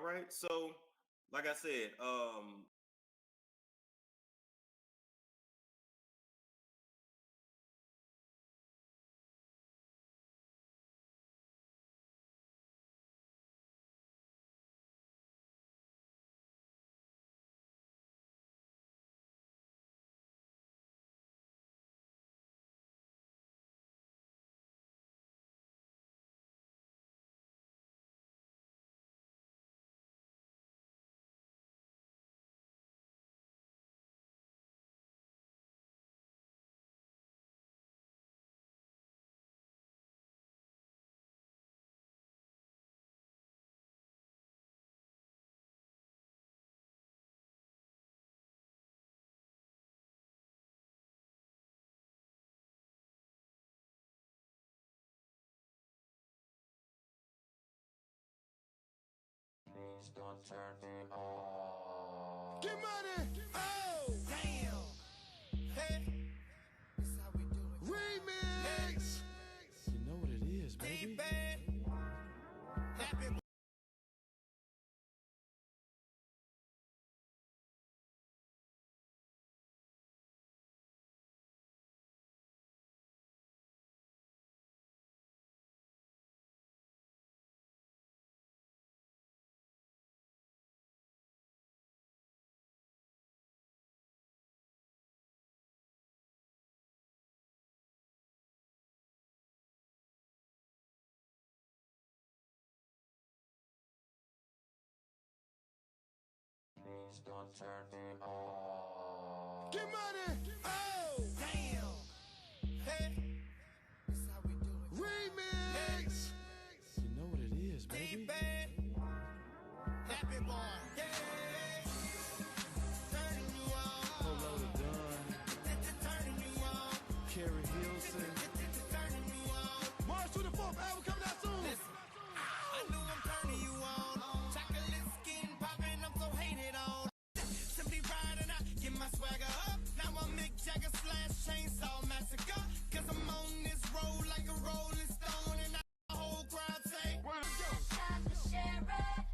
right. So, like I said, Please don't turn me on. Get money! Oh! Damn! Hey! This how we do it. Remix! You know what it is, baby. Happy Please don't turn me on. Get money! Oh! Damn! Hey! This how we do it. Remix! You know what it is, baby. Happy boy! Yeah! Turning you on. Polo the gun, Turning you on. Carrie Hilson. Turning you on. March to the 4th album coming out soon. Listen, I knew I'm turning you on. Chocolate skin popping, I'm so hated on. Simply riding out, get my swagger up. Now I'm Mick Jagger / Chainsaw Massacre. Cause I'm on this road like a rolling stone. And the whole crowd say, Time to share it,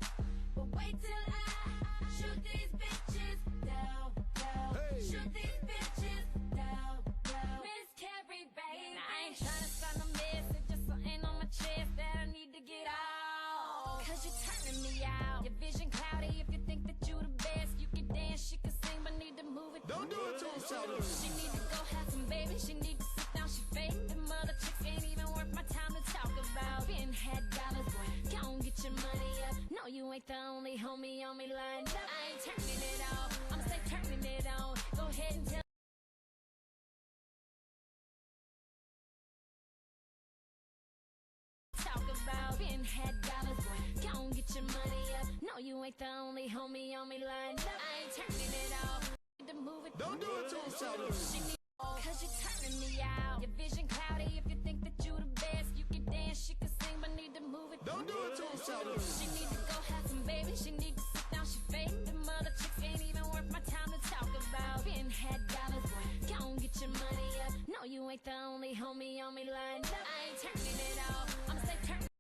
but wait till I shoot these bitches down, down. Hey. Shoot these bitches down, down. Miss Carrie, baby. Now, I ain't tryna start no mess, it's just something on my chest that I need to get out. Cause you're turning me out. Your vision cloudy if you think that you the best. You can dance, she can sing, but need to move it. Don't do it to him, Sheldon. She need to go have some baby. She need to sit down. She fake. Them other chicks ain't even worth my time to talk about. Been had dollars, boy. Go on, get your money up. No, you ain't the only homie on me lined up. I ain't turning it off. I'm say turning it on. Go ahead and tell. Talk about been had dollars, boy. Go on, get your money up. No, you ain't the only homie on me lined up. I ain't turning it off. Need to move it. Don't do it to him, Sheldon. She need cause you're turning me out. Your vision cloudy if you think that you the best. You can dance, she can sing, but need to move it. Don't do it to him, Sheldon. She need to go have some baby. She need to sit down. She fake. Them other chicks ain't even worth my time to talk about. Been had dollars, boy. Go on, get your money up. No, you ain't the only homie on me lined up. I ain't turning it off. I'm say turn.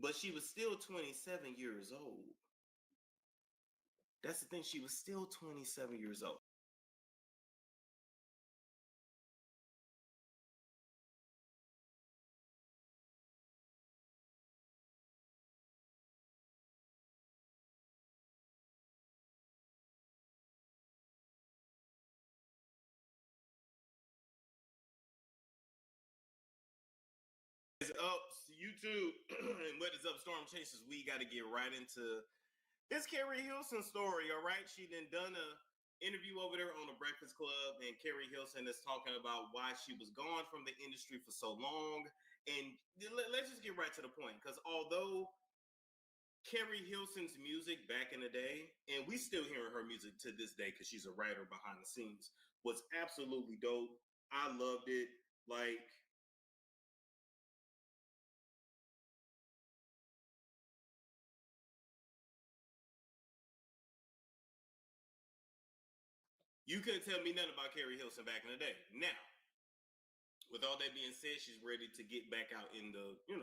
but she was still 27 years old. That's the thing. She was still 27 years old. It's up YouTube and what is up, Storm Chasers? We got to get right into this Carrie Hilson story. All right, she done a interview over there on the Breakfast Club, and Carrie Hilson is talking about why she was gone from the industry for so long And let's just get right to the point, because although Carrie Hilson's music back in the day, and we still hearing her music to this day because she's a writer behind the scenes, was absolutely dope. I loved it. Like, you couldn't tell me nothing about Carrie Hilson back in the day. Now, with all that being said, she's ready to get back out in the, in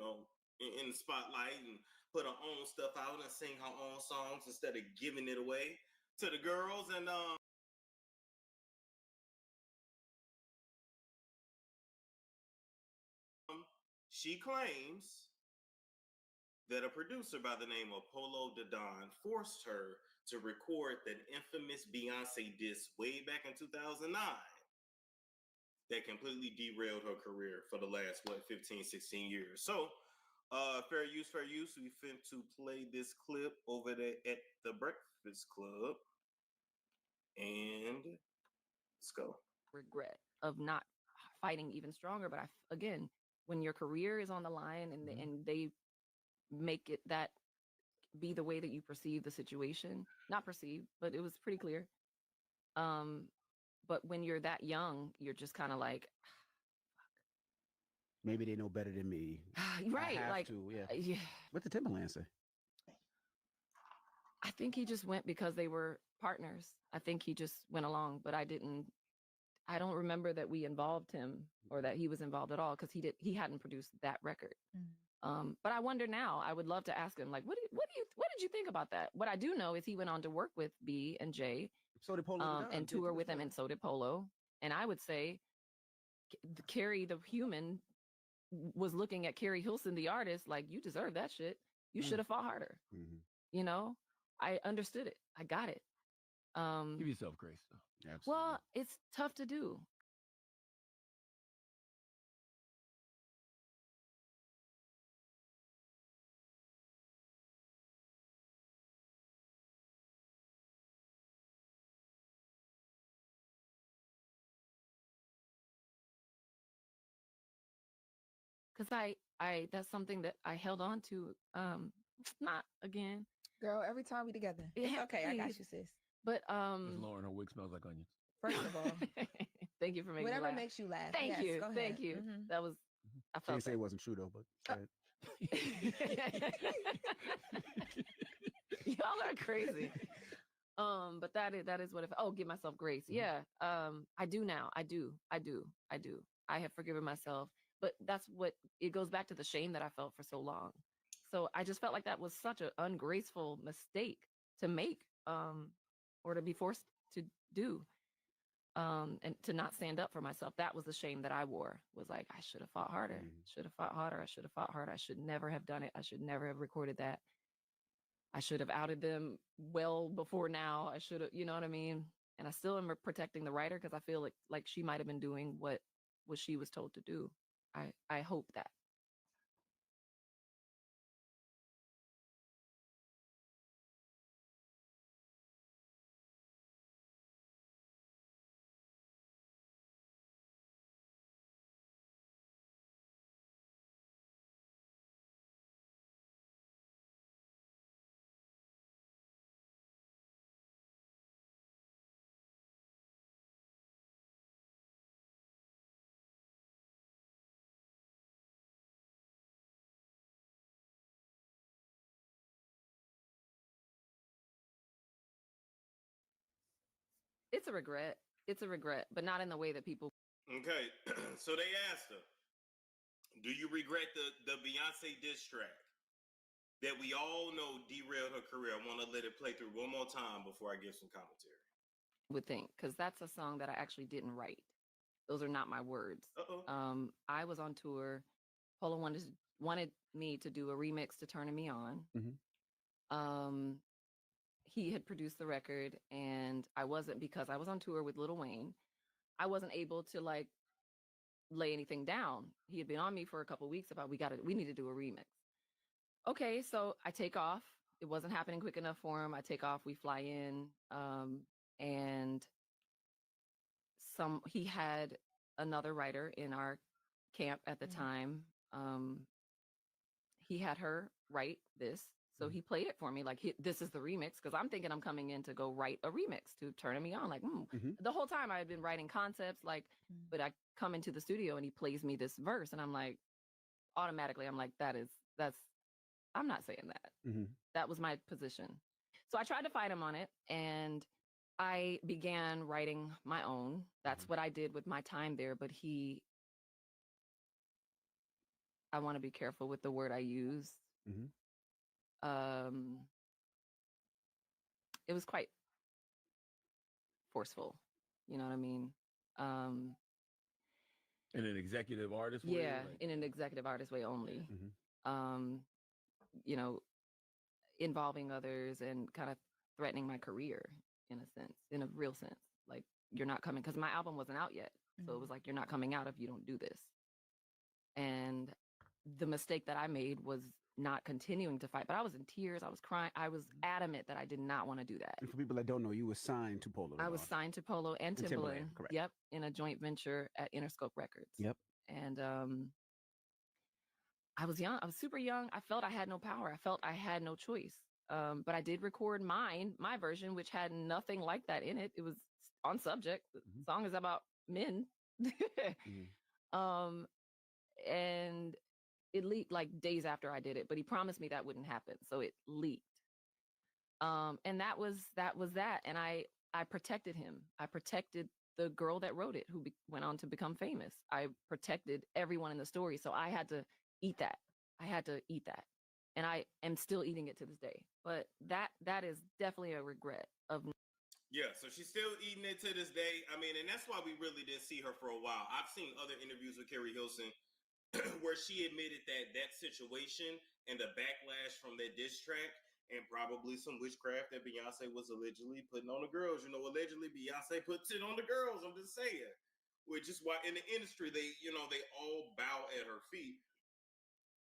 the spotlight and put her own stuff out and sing her own songs instead of giving it away to the girls. And she claims that a producer by the name of Polo Dodon forced her to record that infamous Beyonce diss way back in 2009 that completely derailed her career for the last, 15, 16 years. So, fair use. We fin to play this clip over there at the Breakfast Club. And let's go. Regret of not fighting even stronger. But again, when your career is on the line and they make it that be the way that you perceive the situation, not perceive, but it was pretty clear. But when you're that young, you're just kind of like, maybe they know better than me. right? Like, yeah. What did Timbaland say? I think he just went because they were partners. I think he just went along, but I don't remember that we involved him or that he was involved at all because he hadn't produced that record. But I wonder now, I would love to ask him, like, what did you think about that? What I do know is he went on to work with B and J, so did Polo, and tour with him, and so did Polo. And I would say Carrie the human was looking at Carrie Hilson, the artist, like, you deserve that shit. You should have fought harder. You know, I understood it. I got it. Give yourself grace, though. Absolutely. Well, it's tough to do. Because I that's something that I held on to. Not again. Girl, every time we together. It's okay. I got you, sis. But Miss Lauren, her wig smells like onions. First of all, thank you for making whatever me laugh. makes you laugh. Thank Yes, you. go ahead. Thank you. That was I She felt didn't say it wasn't true though, but y'all are crazy. But that is what if give myself grace. Yeah. I do now. I do. I have forgiven myself. But that's what it goes back to, the shame that I felt for so long. So I just felt like that was such an ungraceful mistake to make, or to be forced to do, and to not stand up for myself. That was the shame that I wore, was like, I should have fought harder, I should never have done it. I should never have recorded that. I should have outed them well before now. I should have, you know what I mean? And I still am protecting the writer because I feel like she might have been doing what she was told to do. I hope that. It's a regret. But not in the way that people. Okay, so they asked her, do you regret the Beyonce diss track that we all know derailed her career? I want to let it play through one more time before I give some commentary. Would think, because that's a song that I actually didn't write. Those are not my words. I was on tour. Polo wanted me to do a remix to Turning Me On. He had produced the record, and I wasn't, because I was on tour with Lil Wayne. I wasn't able to like lay anything down. He had been on me for a couple of weeks about we need to do a remix. Okay, so I take off. It wasn't happening quick enough for him. I take off. We fly in, and he had another writer in our camp at the time, he had her write this. So he played it for me like this is the remix, because I'm thinking I'm coming in to go write a remix to turn me on. Like the whole time I had been writing concepts, like, but I come into the studio and he plays me this verse, and I'm like, automatically, I'm like, that's I'm not saying that. That was my position. So I tried to fight him on it, and I began writing my own. That's what I did with my time there. But I want to be careful with the word I use. It was quite forceful. You know what I mean? In an executive artist way? Yeah, like, in an executive artist way only. You know, involving others and kind of threatening my career in a sense, in a real sense. Like, you're not coming, because my album wasn't out yet. So it was like, you're not coming out if you don't do this. And the mistake that I made was not continuing to fight, but I was in tears. I was crying. I was adamant that I did not want to do that. And for people that don't know, you were signed to Polo. I was signed to Polo and Timbaland. Correct. Yep. In a joint venture at Interscope Records. Yep. And I was young. I was super young. I felt I had no power. I felt I had no choice. But I did record my version, which had nothing like that in it. It was on subject. The song is about men. And it leaked like days after I did it, but he promised me that wouldn't happen. So it leaked. And that was that. And I protected him. I protected the girl that wrote it, who went on to become famous. I protected everyone in the story. So I had to eat that. And I am still eating it to this day. But that is definitely a regret of. Yeah, so she's still eating it to this day. I mean, and that's why we really didn't see her for a while. I've seen other interviews with Keri Hilson where she admitted that situation and the backlash from that diss track and probably some witchcraft that Beyonce was allegedly putting on the girls. You know, allegedly Beyonce puts it on the girls. I'm just saying. Which is why in the industry, they all bow at her feet.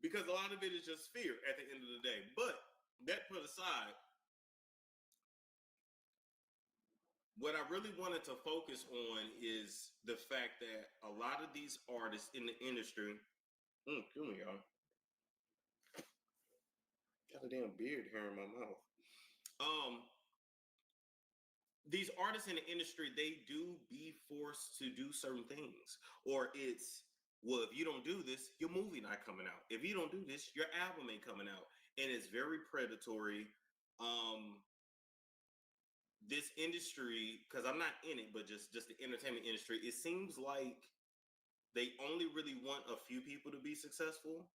Because a lot of it is just fear at the end of the day. But that put aside, what I really wanted to focus on is the fact that a lot of these artists in the industry, kill me, y'all. Got a damn beard here in my mouth. These artists in the industry, they do be forced to do certain things. Or it's, well, if you don't do this, your movie not coming out. If you don't do this, your album ain't coming out. And it's very predatory. This industry, because I'm not in it, but just the entertainment industry, it seems like they only really want a few people to be successful.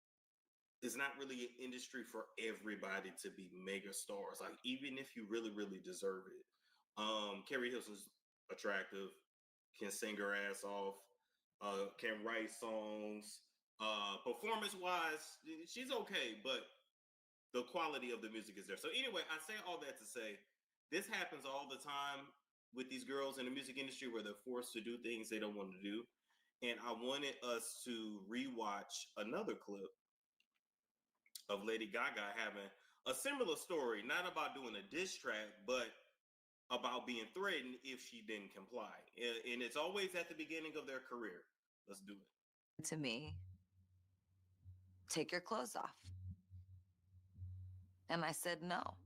It's not really an industry for everybody to be mega stars. Like, even if you really, really deserve it. Keri Hilson's attractive, can sing her ass off, can write songs. Performance-wise, she's okay, but the quality of the music is there. So anyway, I say all that to say, this happens all the time with these girls in the music industry where they're forced to do things they don't want to do. And I wanted us to rewatch another clip of Lady Gaga having a similar story, not about doing a diss track, but about being threatened if she didn't comply. And it's always at the beginning of their career. Let's do it. To me, take your clothes off. And I said no.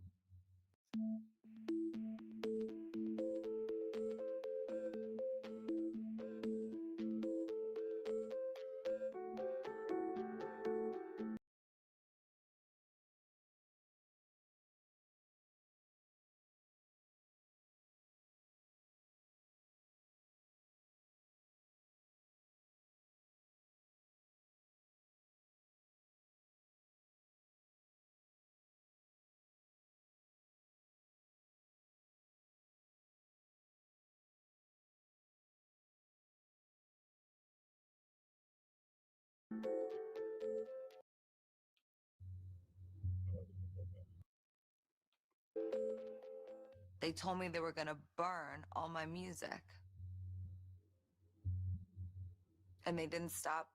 They told me they were going to burn all my music. And they didn't stop.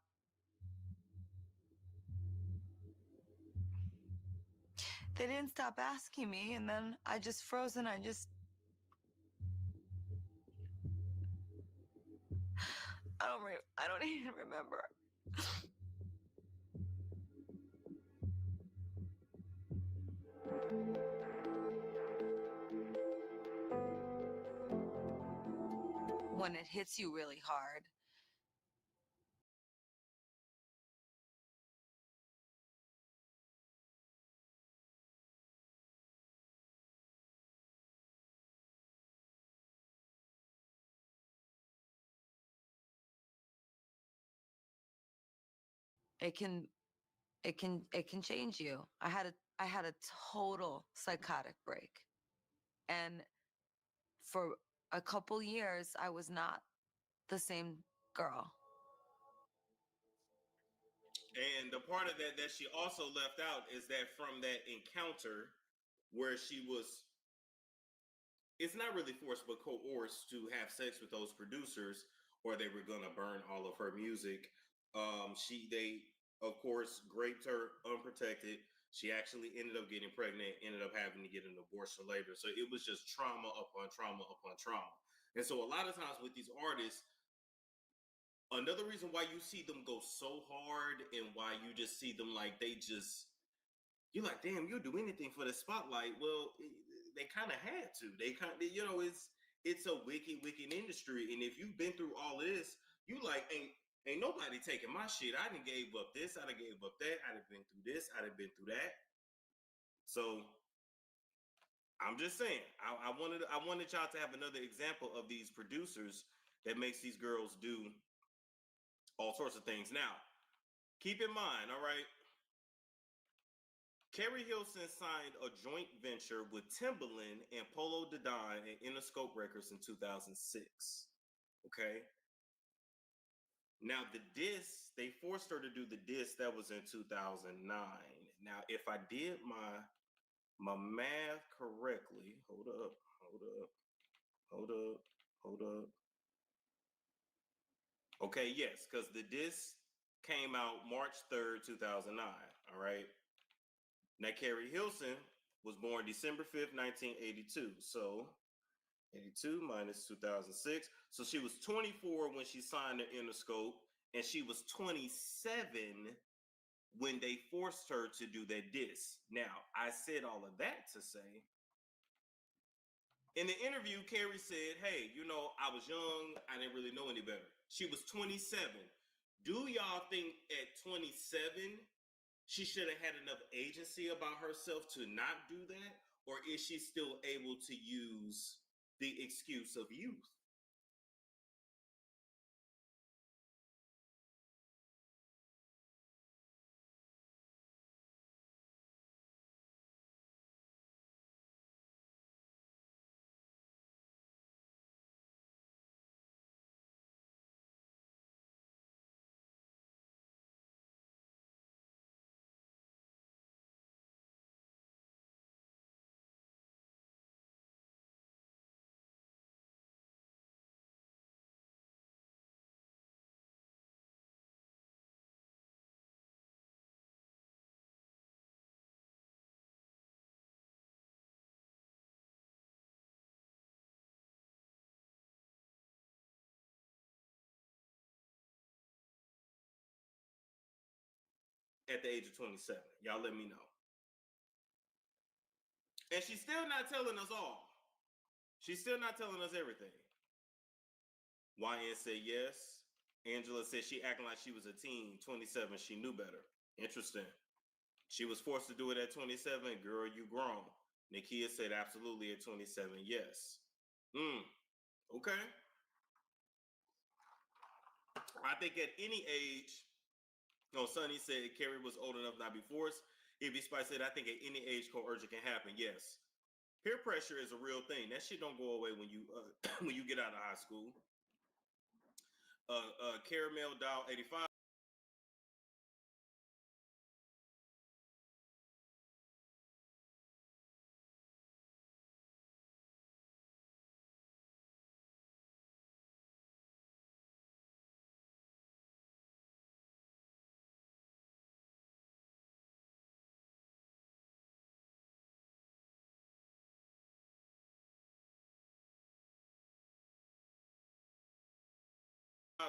They didn't stop asking me, and then I just froze and I don't even remember. When it hits you really hard, it can change you. I had a total psychotic break. And for a couple years I was not the same girl. And the part of that that she also left out is that from that encounter where she was, it's not really forced but coerced to have sex with those producers, or they were gonna burn all of her music. They of course raped her unprotected. She actually ended up getting pregnant, ended up having to get an abortion later. So it was just trauma upon trauma upon trauma. And so a lot of times with these artists, another reason why you see them go so hard and why you just see them like you're like, damn, you'll do anything for the spotlight. Well, they kind of had to. They kind of, it's a wicked industry. And if you've been through all of this, you like, ain't nobody taking my shit. I done gave up this, I done gave up that, I done been through this, I done been through that. So I'm just saying, I wanted y'all to have another example of these producers that makes these girls do all sorts of things. Now, keep in mind, all right, Keri Hilson signed a joint venture with Timbaland and Polo Dedon and Interscope Records in 2006. Okay. Now, the disc, they forced her to do the disc that was in 2009. Now, if I did my math correctly, hold up. Okay, yes, because the disc came out March 3rd, 2009. All right. Now, Keri Hilson was born December 5th, 1982. So 82 minus 2006. So she was 24 when she signed the Interscope, and she was 27 when they forced her to do that disc. Now, I said all of that to say, in the interview, Keri said, hey, I was young. I didn't really know any better. She was 27. Do y'all think at 27, she should have had enough agency about herself to not do that? Or is she still able to use the excuse of youth? At the age of 27. Y'all let me know. And she's still not telling us all. She's still not telling us everything. YN said yes. Angela said she acting like she was a teen. 27, she knew better. Interesting. She was forced to do it at 27. Girl, you grown. Nakia said absolutely at 27, yes. Okay. I think at any age, Sonny said Keri was old enough not be forced. Evie Spice said, I think at any age coercion can happen. Yes. Peer pressure is a real thing. That shit don't go away when you when you get out of high school. Caramel Doll 85.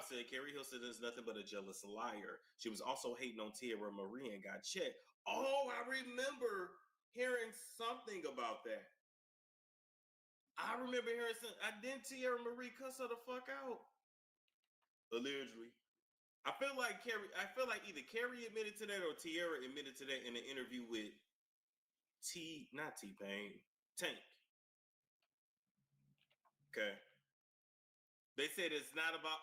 Said Keri Hilson is nothing but a jealous liar. She was also hating on Tierra Marie and got checked. Oh, I remember hearing something about that. I remember hearing some. I didn't Tierra Marie cuss her the fuck out. Allegedly. I feel like either Carrie admitted to that or Tierra admitted to that in an interview with not T-Pain, Tank. Okay. They said it's not about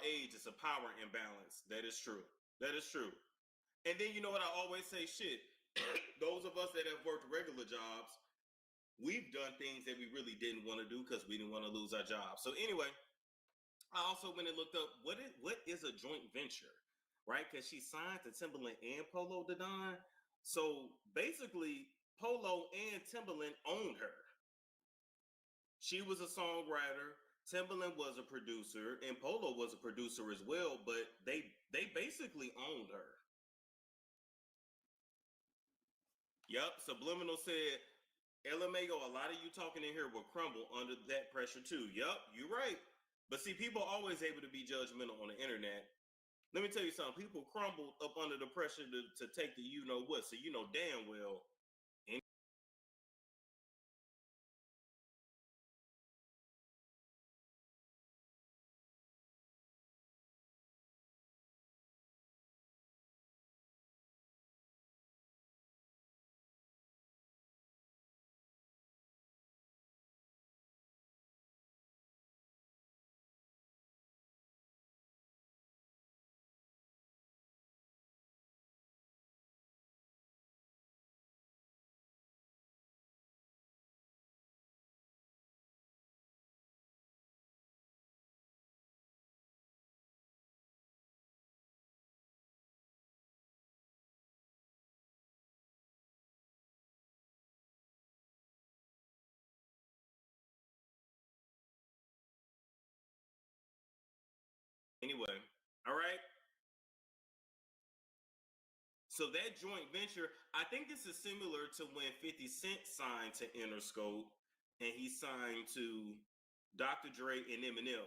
age, it's a power imbalance. That is true. That is true. And then you know what I always say, shit. Those of us that have worked regular jobs, we've done things that we really didn't want to do because we didn't want to lose our job. So anyway, I also went and looked up what is a joint venture, right? Because she signed to Timbaland and Polo Dedon. So basically, Polo and Timbaland owned her. She was a songwriter. Timbaland was a producer, and Polo was a producer as well. But they basically owned her. Yup. Subliminal said, LMAO, a lot of you talking in here will crumble under that pressure too. Yup, you're right. But see, people are always able to be judgmental on the internet. Let me tell you something. People crumble up under the pressure to take the you know what. So you know damn well. Anyway, all right. So that joint venture, I think this is similar to when 50 Cent signed to Interscope and he signed to Dr. Dre and Eminem.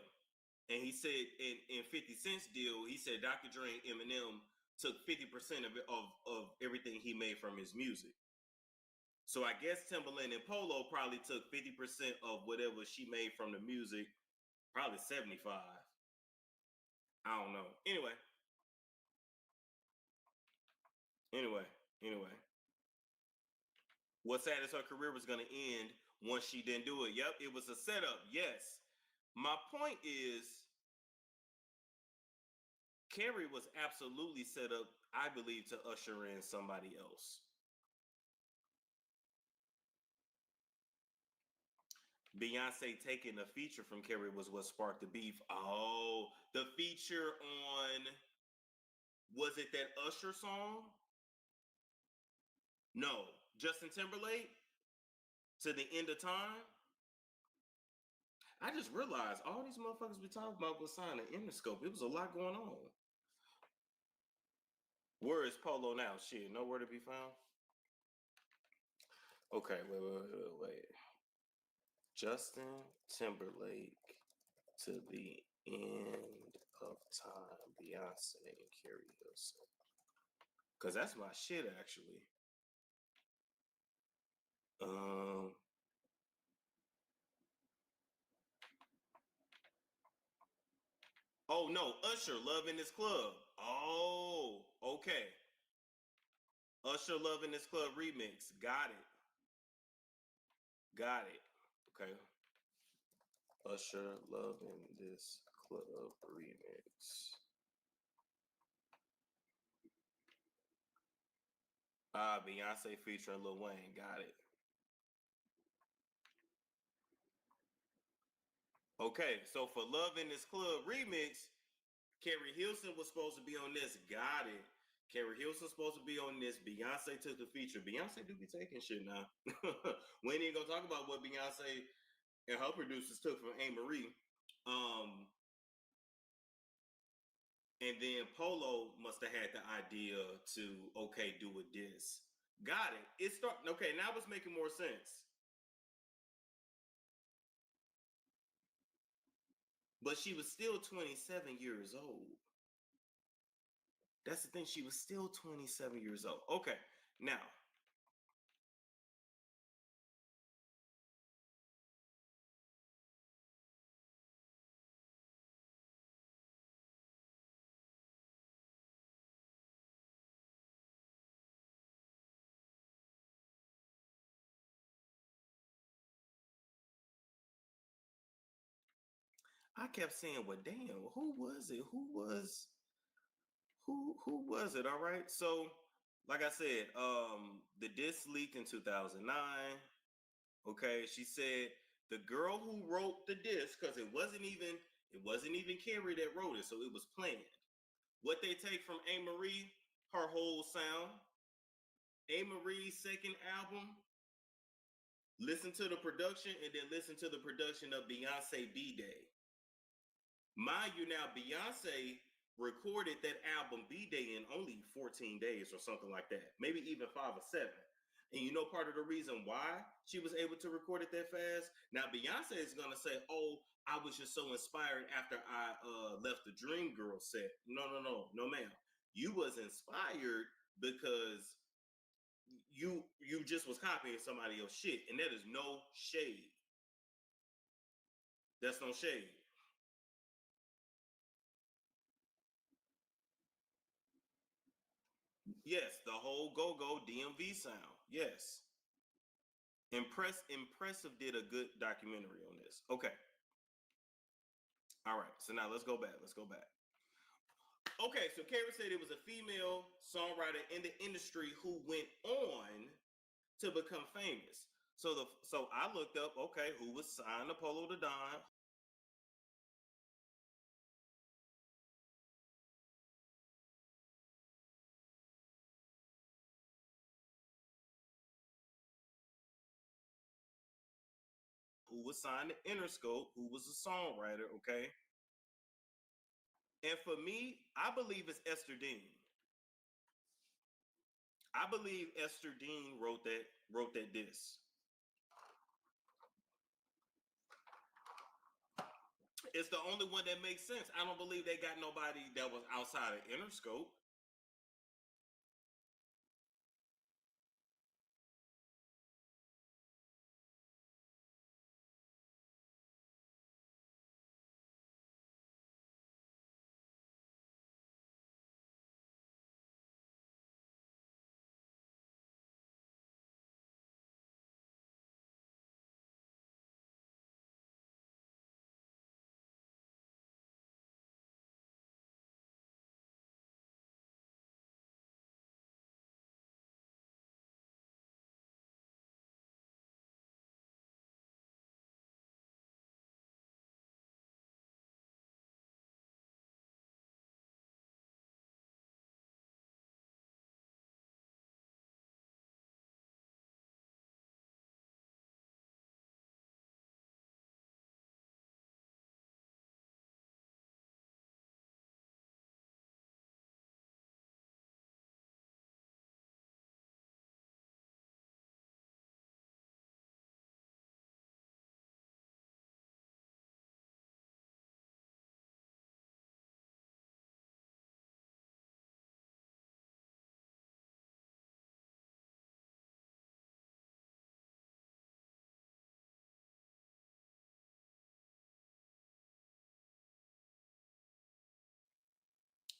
And he said in 50 Cent's deal, he said Dr. Dre and Eminem took 50% of everything he made from his music. So I guess Timbaland and Polo probably took 50% of whatever she made from the music, probably 75. I don't know. Anyway. What's sad is her career was going to end once she didn't do it. Yep, it was a setup. Yes. My point is, Carrie was absolutely set up, I believe, to usher in somebody else. Beyonce taking a feature from Carrie was what sparked the beef. Oh, the feature on, was it that Usher song? No, Justin Timberlake, To the End of Time. I just realized all these motherfuckers we talking about was signing Interscope. It was a lot going on. Where is Polo now? Shit, nowhere to be found. Okay, wait. Justin Timberlake, To the End of Time, Beyonce and Carrie Hilson. Cause that's my shit actually. Oh no, Usher, Love in This Club. Oh, okay. Usher, Love in This Club remix. Got it. Okay. Usher, Love in This Club remix. Beyonce featuring Lil Wayne. Got it. Okay, so for Love in This Club remix, Carrie Hilson was supposed to be on this. Got it. Carrie Hilson's supposed to be on this. Beyonce took the feature. Beyonce do be taking shit now. We ain't even gonna talk about what Beyonce and her producers took from A-Marie. And then Polo must have had the idea to, okay, do a diss. Got it. Okay, now it's making more sense. But she was still 27 years old. That's the thing. She was still 27 years old. Okay, now, I kept saying, well, damn, who was it? Who was it? All right. So, like I said, the disc leaked in 2009. Okay, she said the girl who wrote the disc, because it wasn't even Carrie that wrote it, so it was planned. What they take from A. Marie, her whole sound. A. Marie's second album, listen to the production and then listen to the production of Beyonce B-Day. Mind you, now Beyonce recorded that album B-Day in only 14 days or something like that, maybe even 5 or 7. And you know part of the reason why she was able to record it that fast? Now Beyonce is gonna say, "Oh, I was just so inspired after I left the Dream Girl set." No, ma'am. You was inspired because you just was copying somebody else's shit, and that is no shade. That's no shade. Yes, the whole go-go DMV sound. Yes. Impressive did a good documentary on this. Okay. All right. So now let's go back. Okay, so Carrie said it was a female songwriter in the industry who went on to become famous. So I looked up, okay, who was signed to Polo the Don, who was signed to Interscope, who was a songwriter, okay? And for me, I believe it's Esther Dean. I believe Esther Dean wrote that disc. It's the only one that makes sense. I don't believe they got nobody that was outside of Interscope.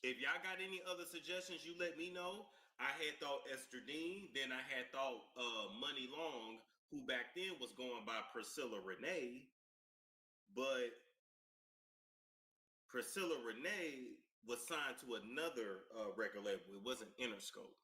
If y'all got any other suggestions, you let me know. I had thought Esther Dean, then I had thought Money Long, who back then was going by Priscilla Renee, but Priscilla Renee was signed to another record label. It wasn't Interscope.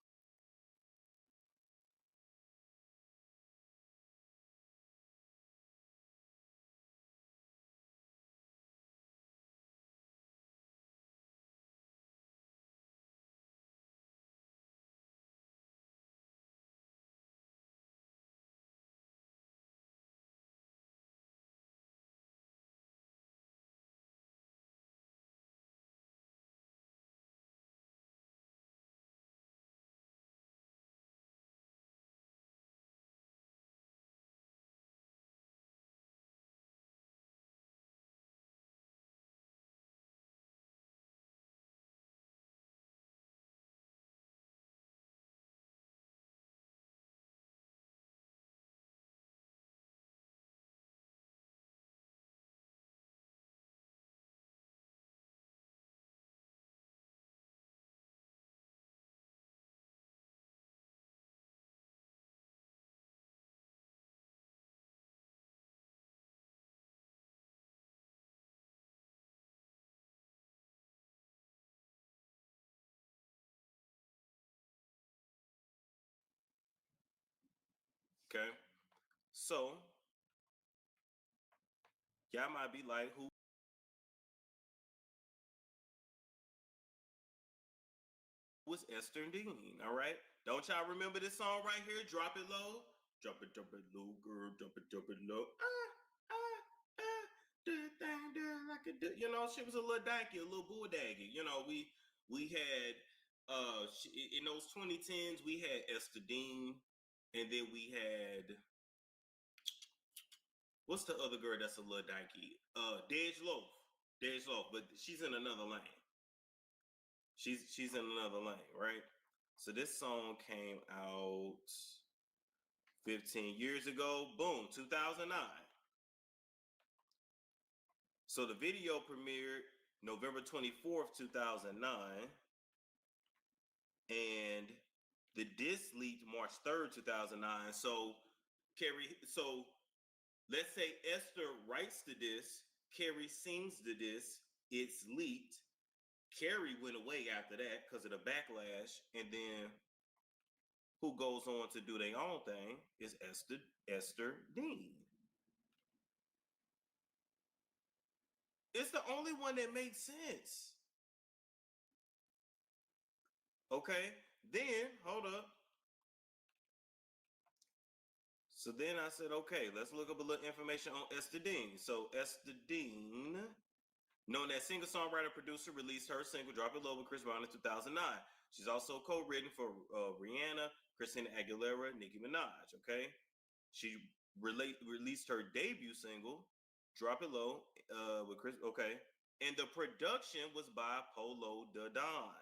Okay. So y'all might be like, who was Esther Dean? All right. Don't y'all remember this song right here? Drop it low. Drop it low, girl. Drop it low. Do it thing, do it like it do. You know, she was a little danky, a little bulldaggy. You know, we had in those 2010s, we had Esther Dean, and then we had what's the other girl that's a little danky? Dej Loaf. Dej Loaf, but she's in another lane. She's in another lane, right? So this song came out 15 years ago. Boom, 2009. So the video premiered November 24th, 2009. And the disc leaked March 3rd, 2009. So let's say Esther writes the disc, Carrie sings the disc, it's leaked. Carrie went away after that because of the backlash, and then who goes on to do their own thing is Esther Dean. It's the only one that makes sense. Okay, then hold up. So then I said, okay, let's look up a little information on Esther Dean. So Esther Dean, known as singer-songwriter producer, released her single "Drop It Low" with Chris Brown in 2009. She's also co-written for Rihanna, Christina Aguilera, Nicki Minaj. Okay, she released her debut single "Drop It Low" with Chris. Okay, and the production was by Polo Da Don.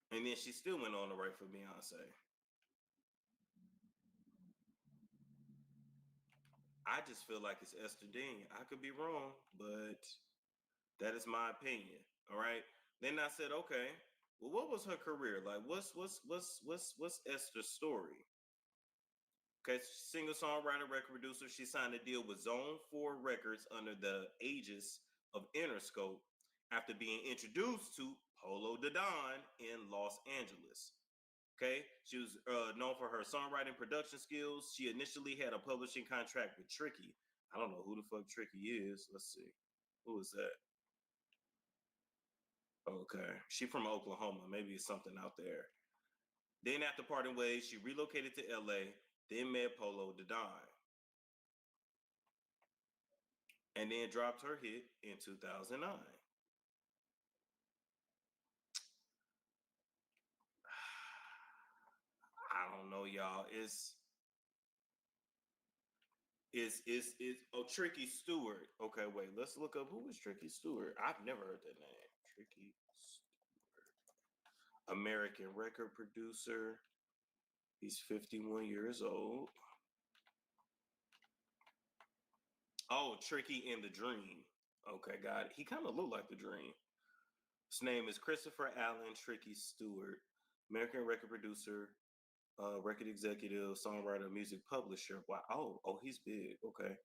And then she still went on to write for Beyonce. I just feel like it's Esther Dean. I could be wrong, but that is my opinion. All right. Then I said, okay, well, what was her career like? What's Esther's story? Okay, singer, songwriter, record producer. She signed a deal with Zone 4 Records under the aegis of Interscope after being introduced to Polo Da Don in Los Angeles. Okay, she was known for her songwriting production skills. She initially had a publishing contract with Tricky. I don't know who the fuck Tricky is. Let's see. Who is that? Okay, she from Oklahoma. Maybe it's something out there. Then after parting ways, she relocated to LA, then met Polo Da Don. And then dropped her hit in 2009. I don't know, y'all. It's Tricky Stewart. Okay, wait. Let's look up who is Tricky Stewart. I've never heard that name. Tricky Stewart, American record producer. He's 51 years old. Oh, Tricky in the Dream. Okay, got it. He kind of looked like the Dream. His name is Christopher Allen Tricky Stewart, American record producer, record executive, songwriter, music publisher. Wow. Oh, he's big. Okay.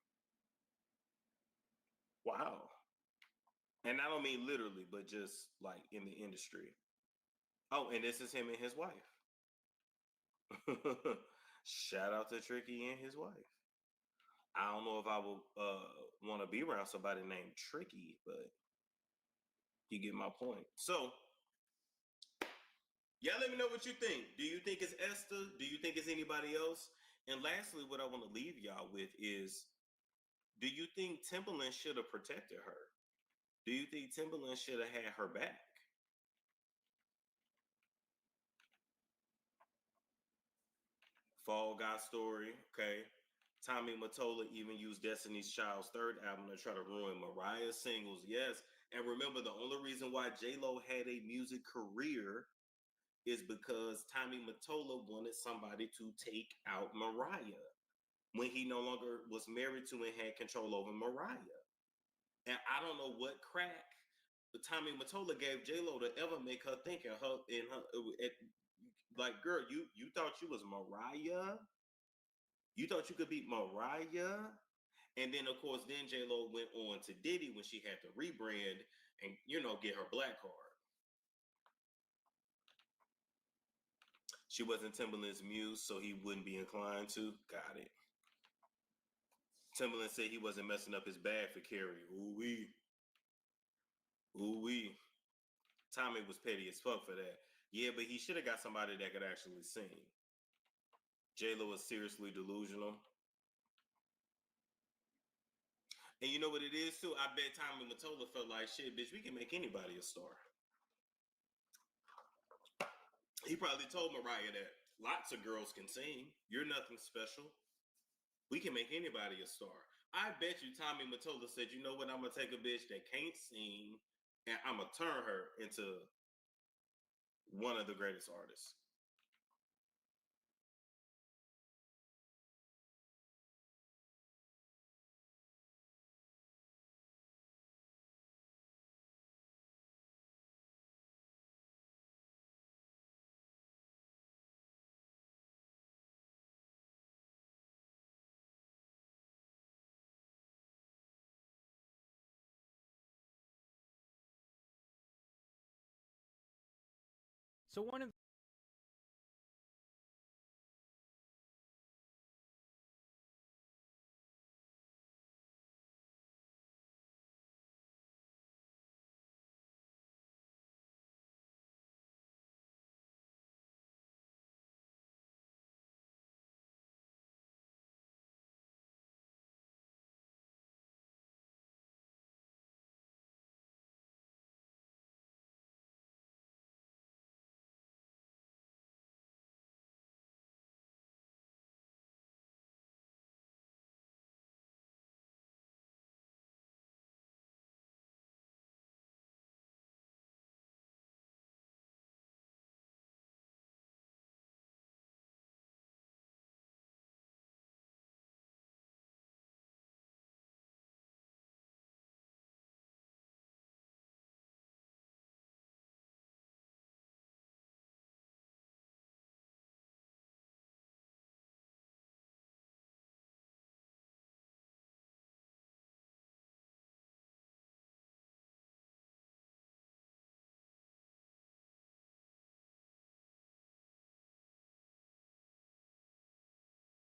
Wow. And I don't mean literally, but just like in the industry. Oh, and this is him and his wife. Shout out to Tricky and his wife. I don't know if I would want to be around somebody named Tricky, but you get my point. So, y'all let me know what you think. Do you think it's Esther? Do you think it's anybody else? And lastly, what I want to leave y'all with is, do you think Timbaland should have protected her? Do you think Timbaland should have had her back? Fall Guy Story, okay. Tommy Mottola even used Destiny's Child's third album to try to ruin Mariah's singles. Yes. And remember, the only reason why J-Lo had a music career is because Tommy Mottola wanted somebody to take out Mariah when he no longer was married to and had control over Mariah. And I don't know what crack Tommy Mottola gave J-Lo to ever make her think like, girl, you thought you was Mariah? You thought you could beat Mariah? And then, of course, then J-Lo went on to Diddy when she had to rebrand and, get her black card. She wasn't Timbaland's muse, so he wouldn't be inclined to. Got it. Timbaland said he wasn't messing up his bag for Carrie. Ooh-wee. Ooh-wee. Tommy was petty as fuck for that. Yeah, but he should have got somebody that could actually sing. J-Lo was seriously delusional. And you know what it is, too? I bet Tommy Mottola felt like, shit, bitch, we can make anybody a star. He probably told Mariah that lots of girls can sing. You're nothing special. We can make anybody a star. I bet you Tommy Mottola said, you know what? I'm going to take a bitch that can't sing and I'm going to turn her into one of the greatest artists.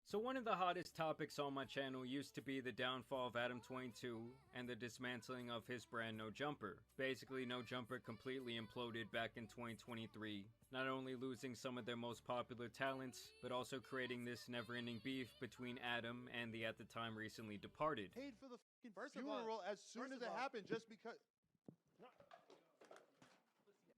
So one of the hottest topics on my channel used to be the downfall of Adam 22 and the dismantling of his brand No Jumper. Basically, No Jumper completely imploded back in 2023, not only losing some of their most popular talents, but also creating this never-ending beef between Adam and the at the time recently departed. Paid for the funeral as soon as it happened, just because.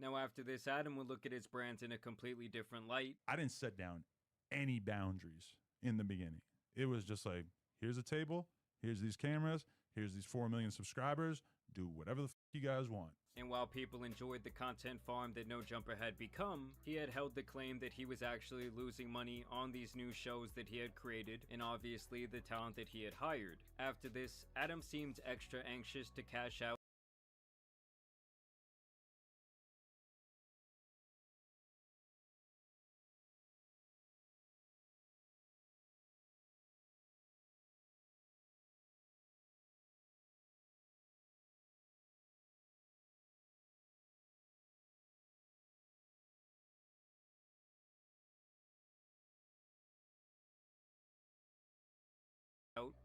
Now after this, Adam would look at his brands in a completely different light. I didn't set down any boundaries in the beginning. It was just like, here's a table, here's these cameras, here's these 4 million subscribers, do whatever the you guys want. And while people enjoyed the content farm that No Jumper had become, he had held the claim that he was actually losing money on these new shows that he had created, and obviously the talent that he had hired. After this, Adam seemed extra anxious to cash out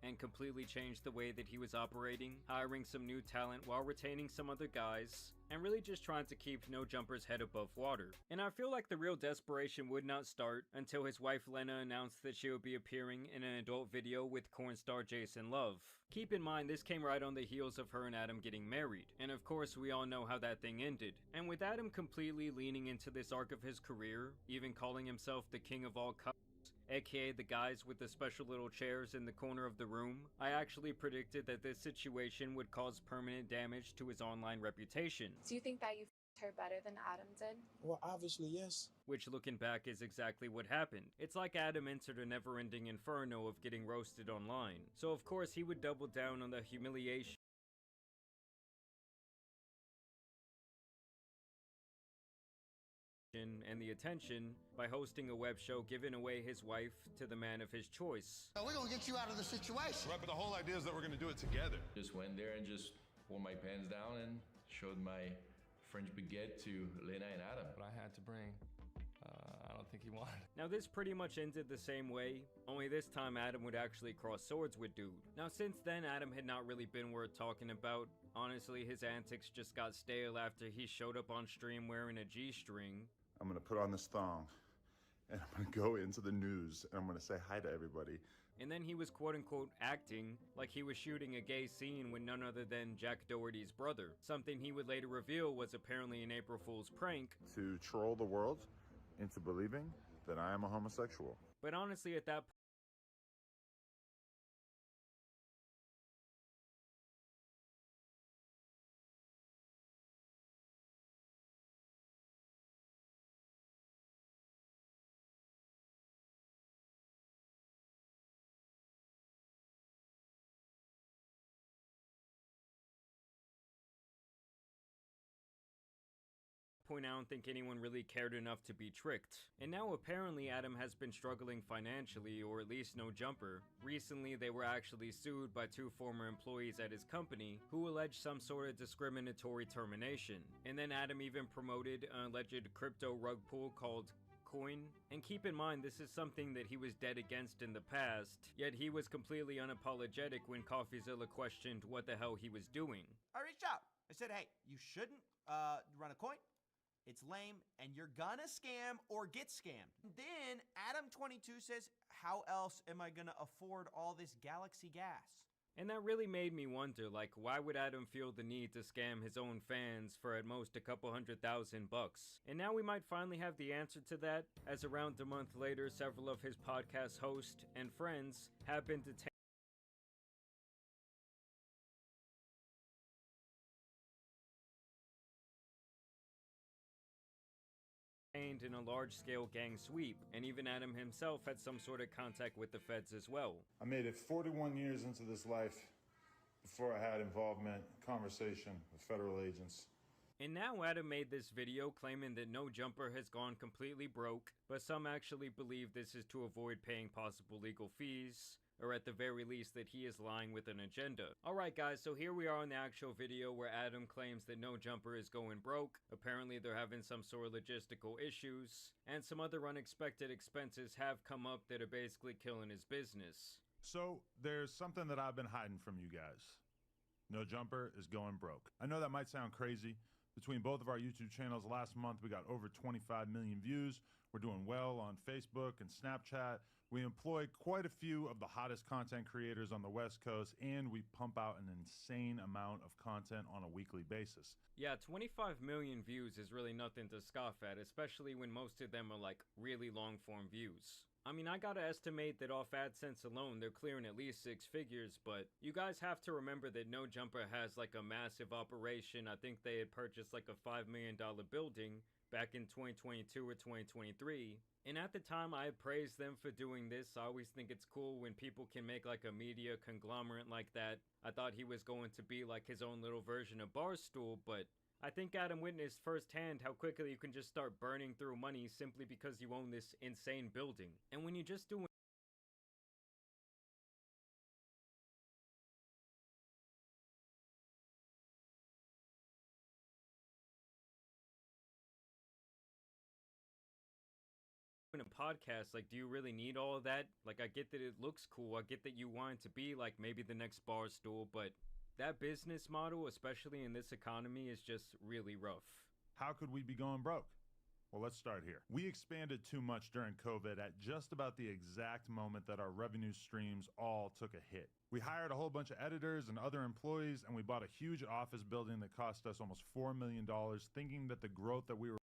and completely changed the way that he was operating, hiring some new talent while retaining some other guys, and really just trying to keep No Jumper's head above water. And I feel like the real desperation would not start until his wife Lena announced that she would be appearing in an adult video with corn star Jason Love. Keep in mind, this came right on the heels of her and Adam getting married, and of course we all know how that thing ended. And with Adam completely leaning into this arc of his career, even calling himself the king of all cups, aka the guys with the special little chairs in the corner of the room, I actually predicted that this situation would cause permanent damage to his online reputation. Do you think that you f***ed her better than Adam did? Well, obviously, yes. Which, looking back, is exactly what happened. It's like Adam entered a never-ending inferno of getting roasted online. So of course he would double down on the humiliation and the attention by hosting a web show giving away his wife to the man of his choice. We're gonna get you out of the situation. Right, but the whole idea is that we're gonna do it together. Just went there and just pulled my pants down and showed my French baguette to Lena and Adam. But I had to bring, I don't think he wanted. Now this pretty much ended the same way, only this time Adam would actually cross swords with Dude. Now since then, Adam had not really been worth talking about. Honestly, his antics just got stale after he showed up on stream wearing a G-string. I'm gonna put on this thong, and I'm gonna go into the news, and I'm gonna say hi to everybody. And then he was quote-unquote acting like he was shooting a gay scene with none other than Jack Doherty's brother. Something he would later reveal was apparently an April Fool's prank. To troll the world into believing that I am a homosexual. But honestly, at that point, I don't think anyone really cared enough to be tricked. And now apparently Adam has been struggling financially, or at least No Jumper. Recently they were actually sued by 2 former employees at his company who alleged some sort of discriminatory termination. And then Adam even promoted an alleged crypto rug pull called Coin. And keep in mind, this is something that he was dead against in the past, yet he was completely unapologetic when CoffeeZilla questioned what the hell he was doing. I reached out. I said, hey, you shouldn't run a coin. It's lame, and you're gonna scam or get scammed. Then Adam22 says, how else am I gonna afford all this Galaxy gas? And that really made me wonder, like, why would Adam feel the need to scam his own fans for at most a couple $100,000 bucks? And now we might finally have the answer to that, as around a month later, several of his podcast hosts and friends have been detained in a large-scale gang sweep, and even Adam himself had some sort of contact with the feds as well. I made it 41 years into this life before I had involvement, conversation with federal agents. And now Adam made this video claiming that No Jumper has gone completely broke, but some actually believe this is to avoid paying possible legal fees, or at the very least that he is lying with an agenda. Alright guys, so here we are on the actual video where Adam claims that No Jumper is going broke. Apparently they're having some sort of logistical issues, and some other unexpected expenses have come up that are basically killing his business. So there's something that I've been hiding from you guys. No Jumper is going broke. I know that might sound crazy. Between both of our YouTube channels last month, we got over 25 million views. We're doing well on Facebook and Snapchat. We employ quite a few of the hottest content creators on the West Coast, and we pump out an insane amount of content on a weekly basis. Yeah, 25 million views is really nothing to scoff at, especially when most of them are like really long form views. I mean, I gotta estimate that off AdSense alone, they're clearing at least 6 figures, but you guys have to remember that No Jumper has like a massive operation. I think they had purchased like a $5 million building back in 2022 or 2023. And at the time, I had praised them for doing this. I always think it's cool when people can make like a media conglomerate like that. I thought he was going to be like his own little version of Barstool, but I think Adam witnessed firsthand how quickly you can just start burning through money simply because you own this insane building. And when you just do in a podcast, like, do you really need all of that? Like, I get that it looks cool, I get that you want it to be like maybe the next Barstool, but that business model, especially in this economy, is just really rough. How could we be going broke? Well, let's start here. We expanded too much during COVID at just about the exact moment that our revenue streams all took a hit. We hired a whole bunch of editors and other employees, and we bought a huge office building that cost us almost $4 million, thinking that the growth that we were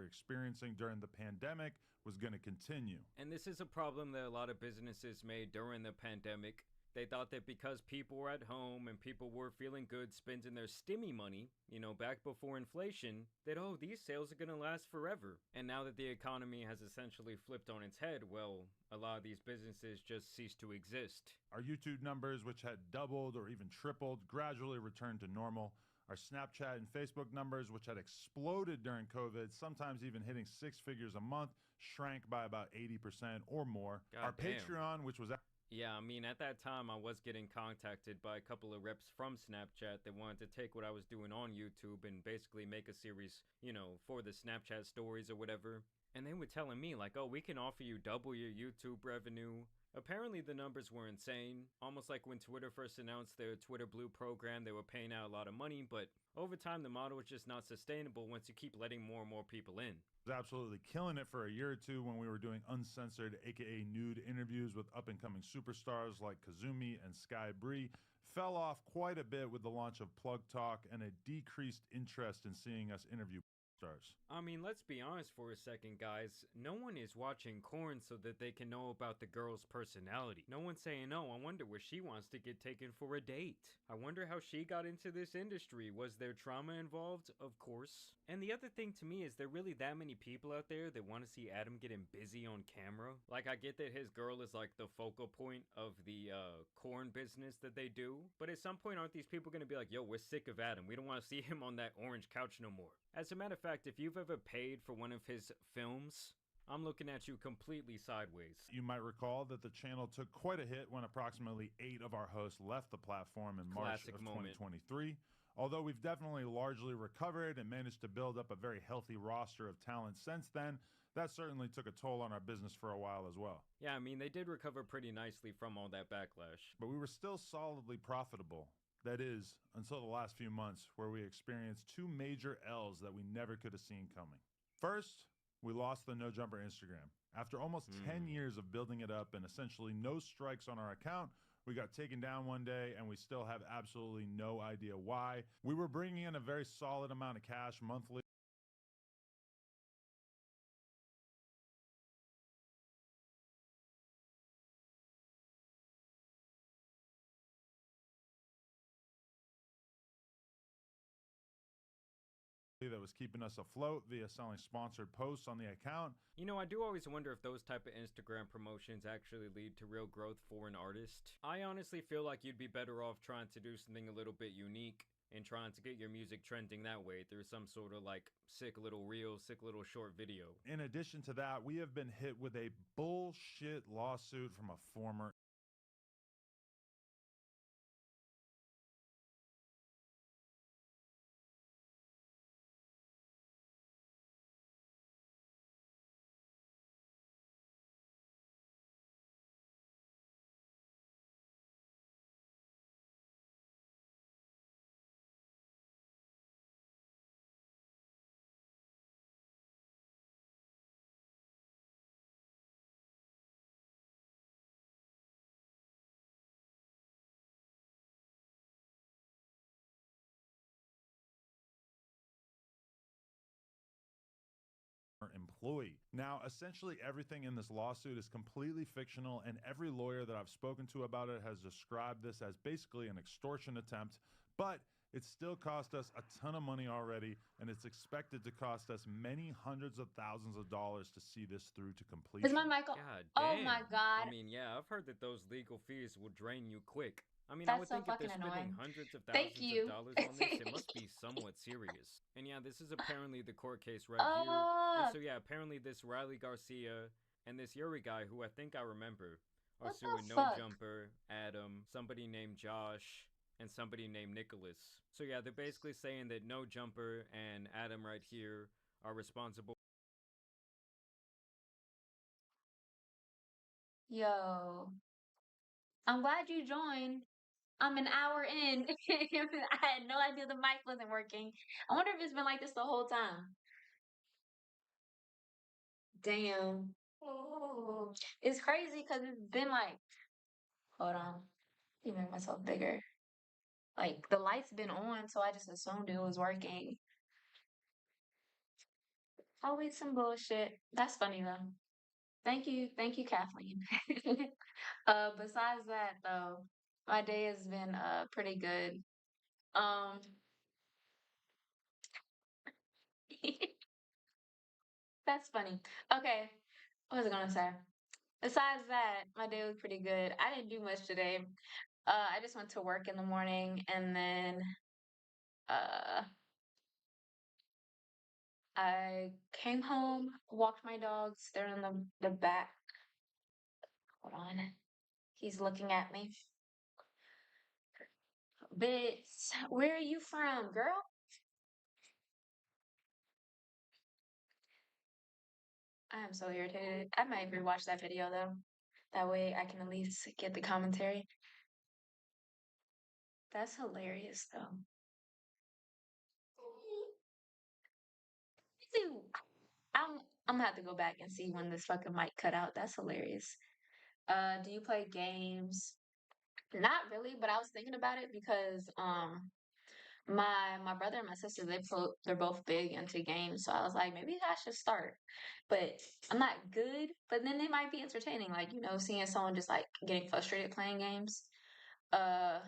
experiencing during the pandemic was going to continue. And this is a problem that a lot of businesses made during the pandemic. They thought that because people were at home and people were feeling good spending their stimmy money, back before inflation, that, oh, these sales are going to last forever. And now that the economy has essentially flipped on its head, well, a lot of these businesses just cease to exist. Our YouTube numbers, which had doubled or even tripled, gradually returned to normal. Our Snapchat and Facebook numbers, which had exploded during COVID, sometimes even hitting 6 figures a month, shrank by about 80% or more. Our Patreon, which was... Yeah, I mean, at that time, I was getting contacted by a couple of reps from Snapchat that wanted to take what I was doing on YouTube and basically make a series, for the Snapchat stories or whatever. And they were telling me, like, oh, we can offer you double your YouTube revenue. Apparently, the numbers were insane. Almost like when Twitter first announced their Twitter Blue program, they were paying out a lot of money, but over time, the model was just not sustainable once you keep letting more and more people in. Was absolutely killing it for a year or two when we were doing uncensored, aka nude interviews with up-and-coming superstars like Kazumi and Sky Bree. Fell off quite a bit with the launch of Plug Talk and a decreased interest in seeing us interview stars. I mean, let's be honest for a second, guys. No one is watching Korn so that they can know about the girl's personality. No one's saying, oh, I wonder where she wants to get taken for a date. I wonder how she got into this industry. Was there trauma involved? Of course. And the other thing to me is there really that many people out there that want to see Adam getting busy on camera? Like, I get that his girl is like the focal point of the Korn business that they do, but at some point aren't these people going to be like, yo, we're sick of Adam. We don't want to see him on that orange couch no more. As a matter of fact, if you've ever paid for one of his films, I'm looking at you completely sideways. You might recall that the channel took quite a hit when approximately 8 of our hosts left the platform in March of 2023. Although we've definitely largely recovered and managed to build up a very healthy roster of talent since then, that certainly took a toll on our business for a while as well. Yeah, I mean, they did recover pretty nicely from all that backlash. But we were still solidly profitable. That is, until the last few months, where we experienced 2 major L's that we never could have seen coming. First, we lost the No Jumper Instagram. After almost 10 years of building it up and essentially no strikes on our account, we got taken down one day and we still have absolutely no idea why. We were bringing in a very solid amount of cash monthly. That was keeping us afloat via selling sponsored posts on the account. I do always wonder if those type of Instagram promotions actually lead to real growth for an artist. I honestly feel like you'd be better off trying to do something a little bit unique and trying to get your music trending that way through some sort of like sick little reel, sick little short video. In addition to that, we have been hit with a bullshit lawsuit from a former employee. Now, essentially everything in this lawsuit is completely fictional, and every lawyer that I've spoken to about it has described this as basically an extortion attempt, but it's still cost us a ton of money already, and it's expected to cost us many hundreds of thousands of dollars to see this through to completion. Is my mic on? God Oh damn. my God. I mean, yeah, I've heard that those legal fees will drain you quick. I mean, I That's would so think if they're fucking spending annoying. hundreds of Thank thousands you. of dollars on this, it must be somewhat serious. And yeah, this is apparently the court case right here. And so yeah, apparently this Riley Garcia and this Yuri guy, who I think I remember, are What the suing No fuck? Jumper, Adam, somebody named Josh, and somebody named Nicholas. So yeah, they're basically saying that No Jumper and Adam right here are responsible. Yo, I'm glad you joined. I'm an hour in. I had no idea the mic wasn't working. I wonder if it's been like this the whole time. Damn. Oh, it's crazy because it's been like, hold on. Let me make myself bigger. Like the light's been on, so I just assumed it was working. Always some bullshit. That's funny though. Thank you, Kathleen. Besides that though, my day has been pretty good. Um, that's funny. Okay, what was I gonna say? Besides that, my day was pretty good. I didn't do much today. I just went to work in the morning and then uh I came home, walked my dogs. They're in the back. Hold on. He's looking at me. Bitch, where are you from, girl? I am so irritated. I might rewatch that video though. That way I can at least get the commentary. That's hilarious though. Dude, I'm gonna have to go back and see when this fucking mic cut out. That's hilarious. Do you play games? Not really, but I was thinking about it because my brother and my sister they're both big into games, so I was like maybe I should start. But I'm not good, but then it might be entertaining, like seeing someone just like getting frustrated playing games. Uh,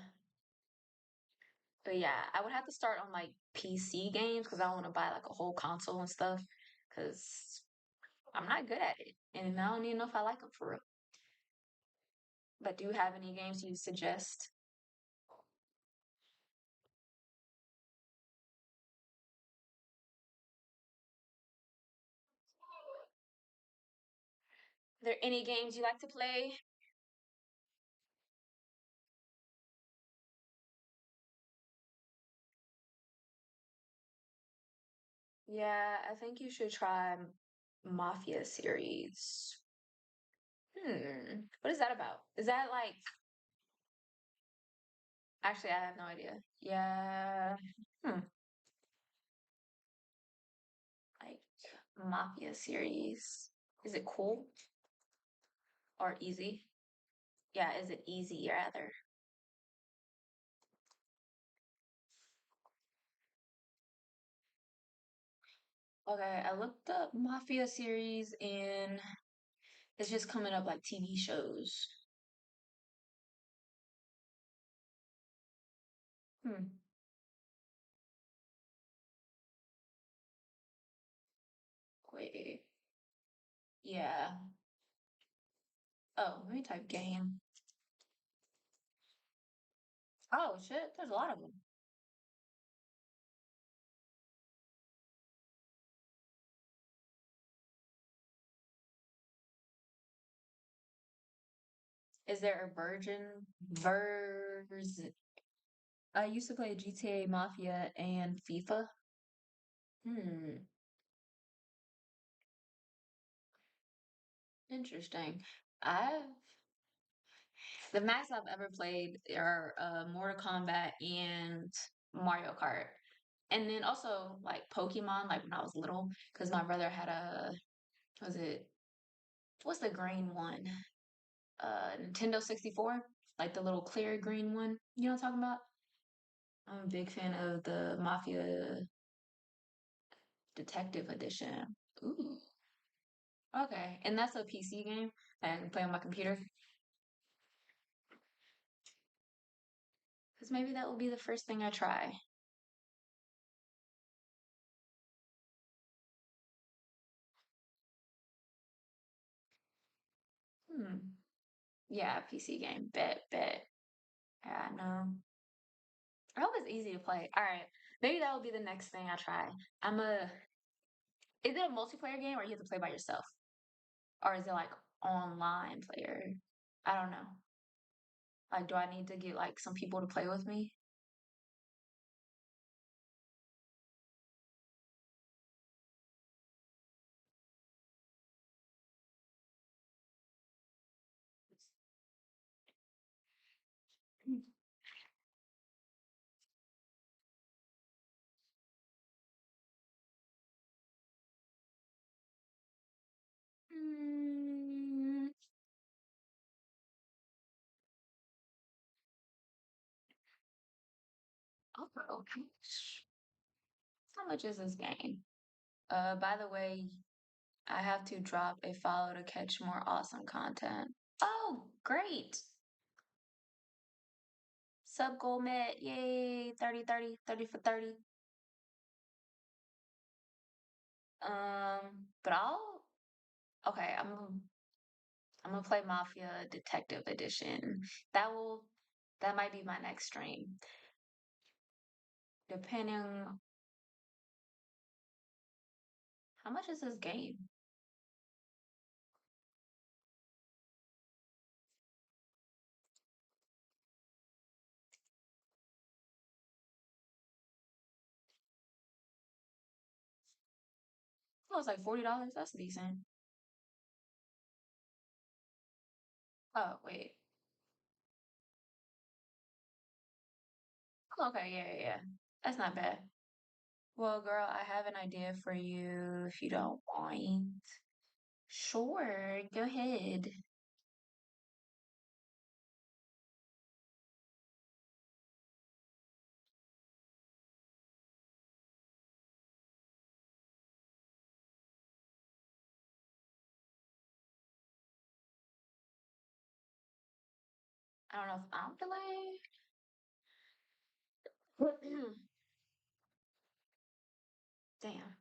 but yeah, I would have to start on like PC games because I want to buy like a whole console and stuff because I'm not good at it, and I don't even know if I like them for real. But do you have any games you suggest? Are there any games you like to play? Yeah, I think you should try Mafia series. What is that about? Is that like actually I have no idea. Yeah. Hmm. Like Mafia series. Is it cool or easy? Yeah, is it easy rather? Okay, I looked up Mafia series and it's just coming up like TV shows. Hmm. Wait. Yeah. Oh, let me type game. Oh shit, there's a lot of them. Is there a version? I used to play GTA Mafia and FIFA. Hmm, interesting. I've the max I've ever played are Mortal Kombat and Mario Kart. And then also like Pokemon, like when I was little, because my brother had was it, what's the green one? Nintendo 64, like the little clear green one. You know what I'm talking about? I'm a big fan of the Mafia Detective Edition. Ooh. Okay, and that's a PC game that I can play on my computer. Because maybe that will be the first thing I try. Hmm. Yeah, PC game. Bet. Yeah, no. I hope it's easy to play. All right. Maybe that will be the next thing I try. Is it a multiplayer game or you have to play by yourself? Or is it like online player? I don't know. Like, do I need to get like some people to play with me? Mm, okay. How much is this game? By the way, I have to drop a follow to catch more awesome content. Oh, great. Sub goal met. Yay. 30, 30, 30 for 30. But okay, I'm gonna play Mafia Detective Edition. That might be my next stream. Depending how much is this game? Oh, it's like $40. That's decent. Oh, wait. Okay, yeah. That's not bad. Well, girl, I have an idea for you if you don't mind. Sure, go ahead. I don't know if I'm delayed. Damn.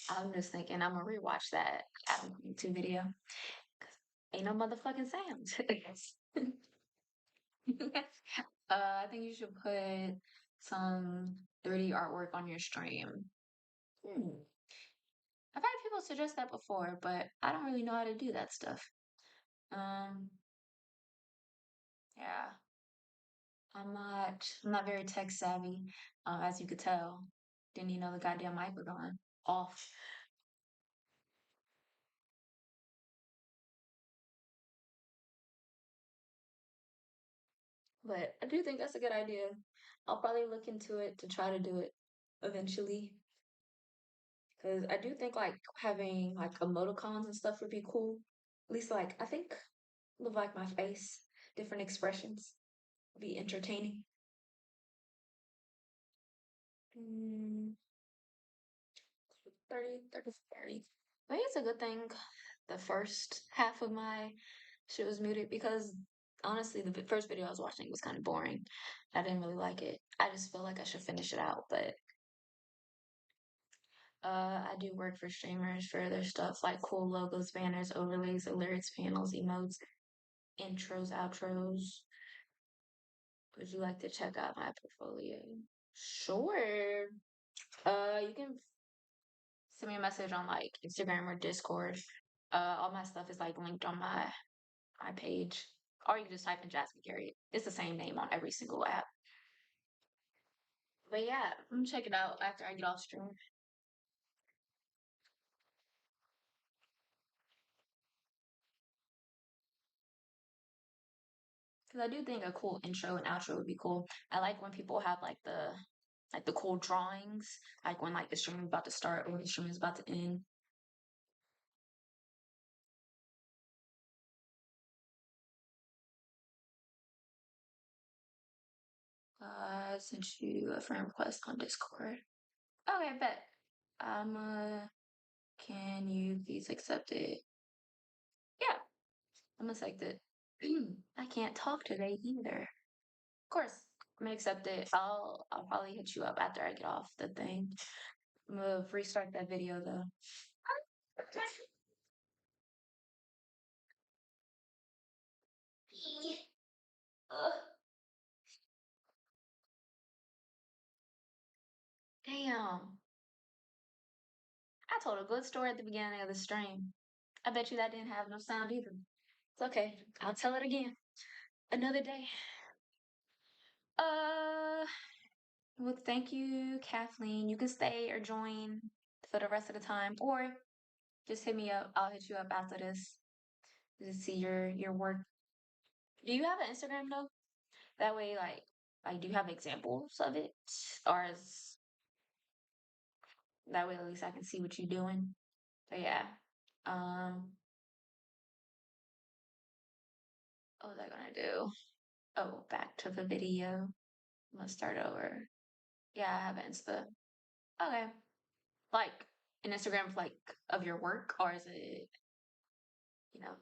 I'm just thinking I'm gonna rewatch that Adam 22 video. 'Cause ain't no motherfucking sound. I think you should put some 3D artwork on your stream. I've had people suggest that before, but I don't really know how to do that stuff. Yeah. I'm not very tech savvy, as you could tell. Didn't even know the goddamn mic was on. Off. But I do think that's a good idea. I'll probably look into it to try to do it eventually. Because I do think like having like emoticons and stuff would be cool. At least like I think with like my face, different expressions would be entertaining. 30, 30, 30. I think it's a good thing the first half of my shit was muted because honestly, the first video I was watching was kind of boring. I didn't really like it. I just feel like I should finish it out, but I do work for streamers for their stuff like cool logos, banners, overlays, alerts, panels, emotes, intros, outros. Would you like to check out my portfolio? Sure. You can send me a message on like Instagram or Discord. All my stuff is like linked on my page. Or you can just type in Jasmine Garrett. It's the same name on every single app. But yeah, I'm gonna check it out after I get off stream. Because I do think a cool intro and outro would be cool. I like when people have like the cool drawings, like when like the stream is about to start or the stream is about to end. I sent you a friend request on Discord. Okay, bet. Can you please accept it? Yeah, I'm gonna accept it. I can't talk today either. Of course, I'm gonna accept it. I'll probably hit you up after I get off the thing. I'm gonna restart that video though. Ugh. Damn. I told a good story at the beginning of the stream. I bet you that didn't have no sound either. It's okay. I'll tell it again. Another day. Well, thank you, Kathleen. You can stay or join for the rest of the time, or just hit me up. I'll hit you up after this to see your work. Do you have an Instagram though? That way, like, do you have examples of it, or is that way at least I can see what you're doing? But yeah. What was I gonna do? Oh, back to the video. I'm gonna start over. Yeah, I have Insta. Okay. Like an Instagram like of your work, or is it, you know?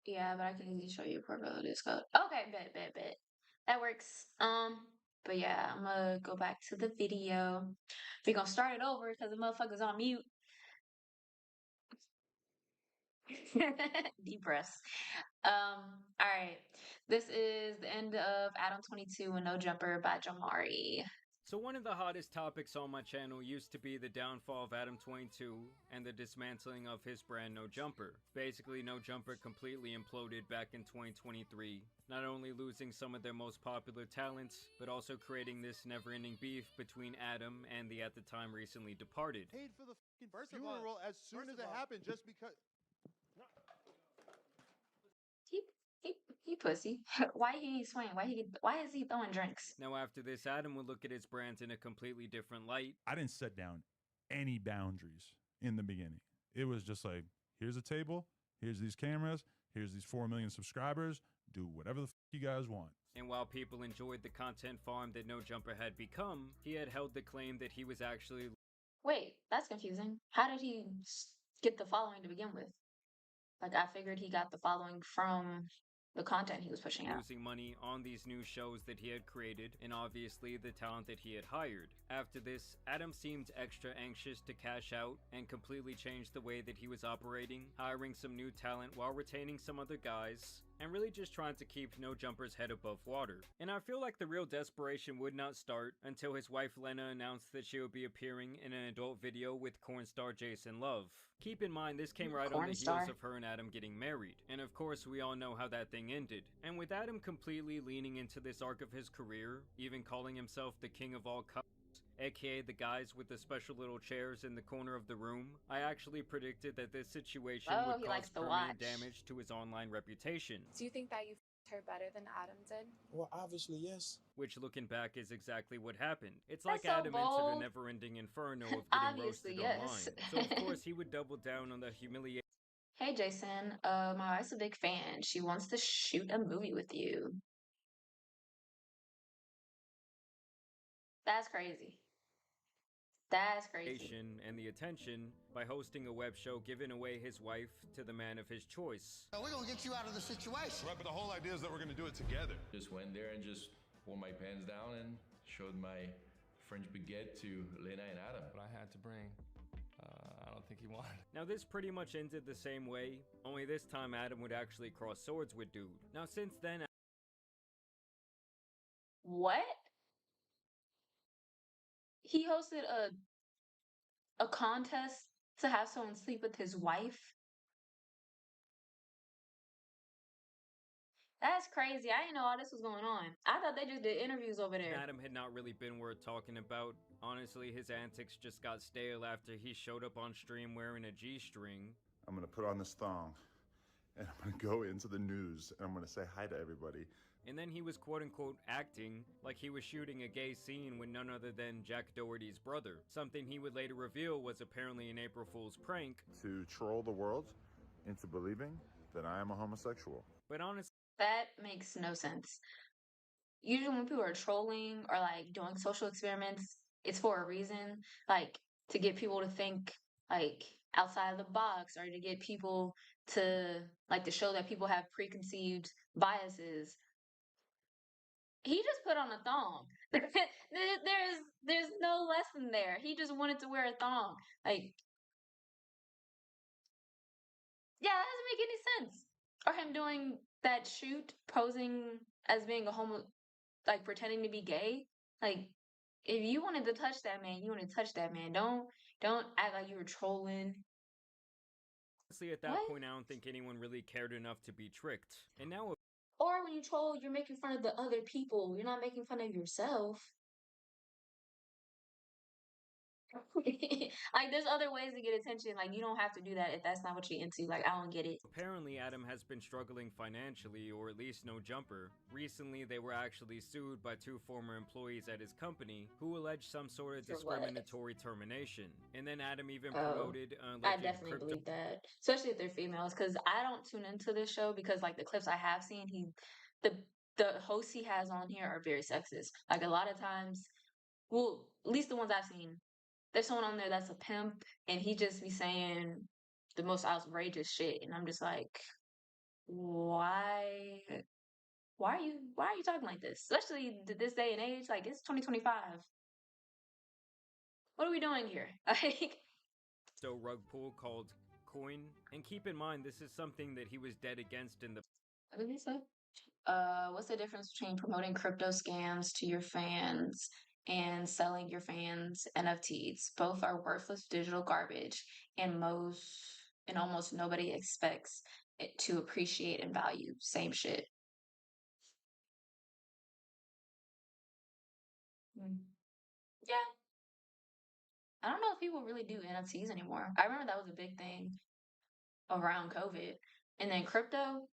Yeah, but I can easily show you a profile Discord. Okay, bet. That works. But yeah, I'm gonna go back to the video. We're gonna start it over because the motherfucker's on mute. Deep breaths. All right. This is the end of Adam 22 and No Jumper by Jamari. So one of the hottest topics on my channel used to be the downfall of Adam 22 and the dismantling of his brand No Jumper. Basically, No Jumper completely imploded back in 2023, not only losing some of their most popular talents, but also creating this never-ending beef between Adam and the at the time recently departed. Paid for the fucking funeral as soon as it happened, just because. He pussy. Why he swing? Why is he throwing drinks? Now after this, Adam would look at his brands in a completely different light. I didn't set down any boundaries in the beginning. It was just like, here's a table, here's these cameras, here's these 4 million subscribers, do whatever the you guys want. And while people enjoyed the content farm that No Jumper had become, he had held the claim that he was actually... Wait, that's confusing. How did he get the following to begin with? Like, I figured he got the following from the content he was pushing out. Losing money on these new shows that he had created, and obviously the talent that he had hired. After this, Adam seemed extra anxious to cash out and completely change the way that he was operating, hiring some new talent while retaining some other guys, and really just trying to keep No Jumper's head above water. And I feel like the real desperation would not start until his wife Lena announced that she would be appearing in an adult video with corn star Jason Love. Keep in mind, this came right on the heels of her and Adam getting married. And of course, we all know how that thing ended. And with Adam completely leaning into this arc of his career, even calling himself the king of all cups, aka the guys with the special little chairs in the corner of the room, I actually predicted that this situation would cause permanent damage to his online reputation. Do you think that you her better than Adam did? Well, obviously, yes. Which, looking back, is exactly what happened. It's like That's so Adam entered bold. a never-ending inferno of getting Obviously, roasted yes. online. So of course he would double down on the humiliation. Hey Jason, my wife's a big fan. She wants to shoot a movie with you. That's crazy. That's crazy. And the attention by hosting a web show giving away his wife to the man of his choice. We're gonna get you out of the situation. Right, but the whole idea is that we're gonna do it together. Just went there and just pulled my pants down and showed my French baguette to Lena and Adam. But I had to bring. I don't think he wanted. Now this pretty much ended the same way, only this time Adam would actually cross swords with dude. Now since then... What? He hosted a contest to have someone sleep with his wife? That's crazy. I didn't know all this was going on. I thought they just did interviews over there. Adam had not really been worth talking about. Honestly, his antics just got stale after he showed up on stream wearing a G-string. I'm gonna put on this thong, and I'm gonna go into the news, and I'm gonna say hi to everybody. And then he was quote-unquote acting like he was shooting a gay scene with none other than Jack Doherty's brother. Something he would later reveal was apparently an April Fool's prank. To troll the world into believing that I am a homosexual. But honestly, that makes no sense. Usually when people are trolling or like doing social experiments, it's for a reason. Like to get people to think like outside of the box, or to get people to like to show that people have preconceived biases. He just put on a thong. There's no lesson there. He just wanted to wear a thong. Like, yeah, that doesn't make any sense. Or him doing that shoot, posing as being a homo, like pretending to be gay. Like, if you wanted to touch that man, you wanted to touch that man. Don't act like you were trolling. honestly, at that point, I don't think anyone really cared enough to be tricked. And now... Or when you troll, you're making fun of the other people. You're not making fun of yourself. Like, there's other ways to get attention. Like, you don't have to do that if that's not what you're into. Like, I don't get it. Apparently, Adam has been struggling financially, or at least No Jumper. Recently, they were actually sued by 2 former employees at his company who alleged some sort of discriminatory termination. And then Adam even promoted I definitely believe that, especially if they're females, because I don't tune into this show because, like, the clips I have seen, the hosts he has on here are very sexist. Like a lot of times, well, at least the ones I've seen, there's someone on there that's a pimp, and he just be saying the most outrageous shit, and I'm just like, why? Why are you talking like this? Especially this day and age, like it's 2025. What are we doing here? Like, So rug pull called Coin, and keep in mind this is something that he was dead against in the what did he say? What's the difference between promoting crypto scams to your fans and selling your fans NFTs? Both are worthless digital garbage, and almost nobody expects it to appreciate and value. Same shit. Mm. Yeah. I don't know if people really do NFTs anymore. I remember that was a big thing around COVID. And then crypto,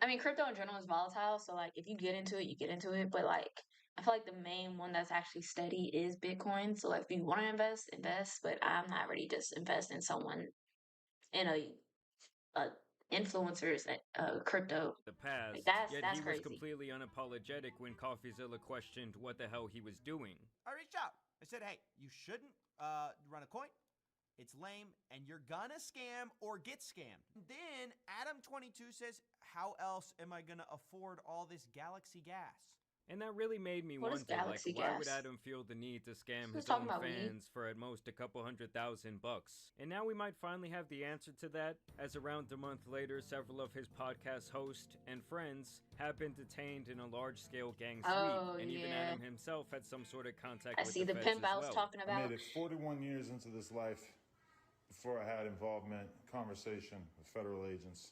I mean, crypto in general is volatile. So, like, if you get into it, you get into it. But, like, I feel like the main one that's actually steady is Bitcoin. So, like, if you want to invest, invest. But I'm not ready to just invest in someone, in a influencer's crypto. past, Like, that's yet that's he was crazy. completely unapologetic when CoffeeZilla questioned what the hell he was doing. I reached out. I said, hey, you shouldn't run a coin. It's lame, and you're gonna scam or get scammed. Then Adam22 says, how else am I gonna afford all this Galaxy gas? And that really made me What is wonder, like, Galaxy why would gas? Adam feel the need to scam Who's his own talking about weed? fans for at most a couple $100,000? And now we might finally have the answer to that, as around a month later, several of his podcast hosts and friends have been detained in a large-scale gang sweep, Oh, and even yeah. Adam himself had some sort of contact I with see the feds pimp as I was well. talking I about. made it 41 years into this life before I had involvement, conversation with federal agents.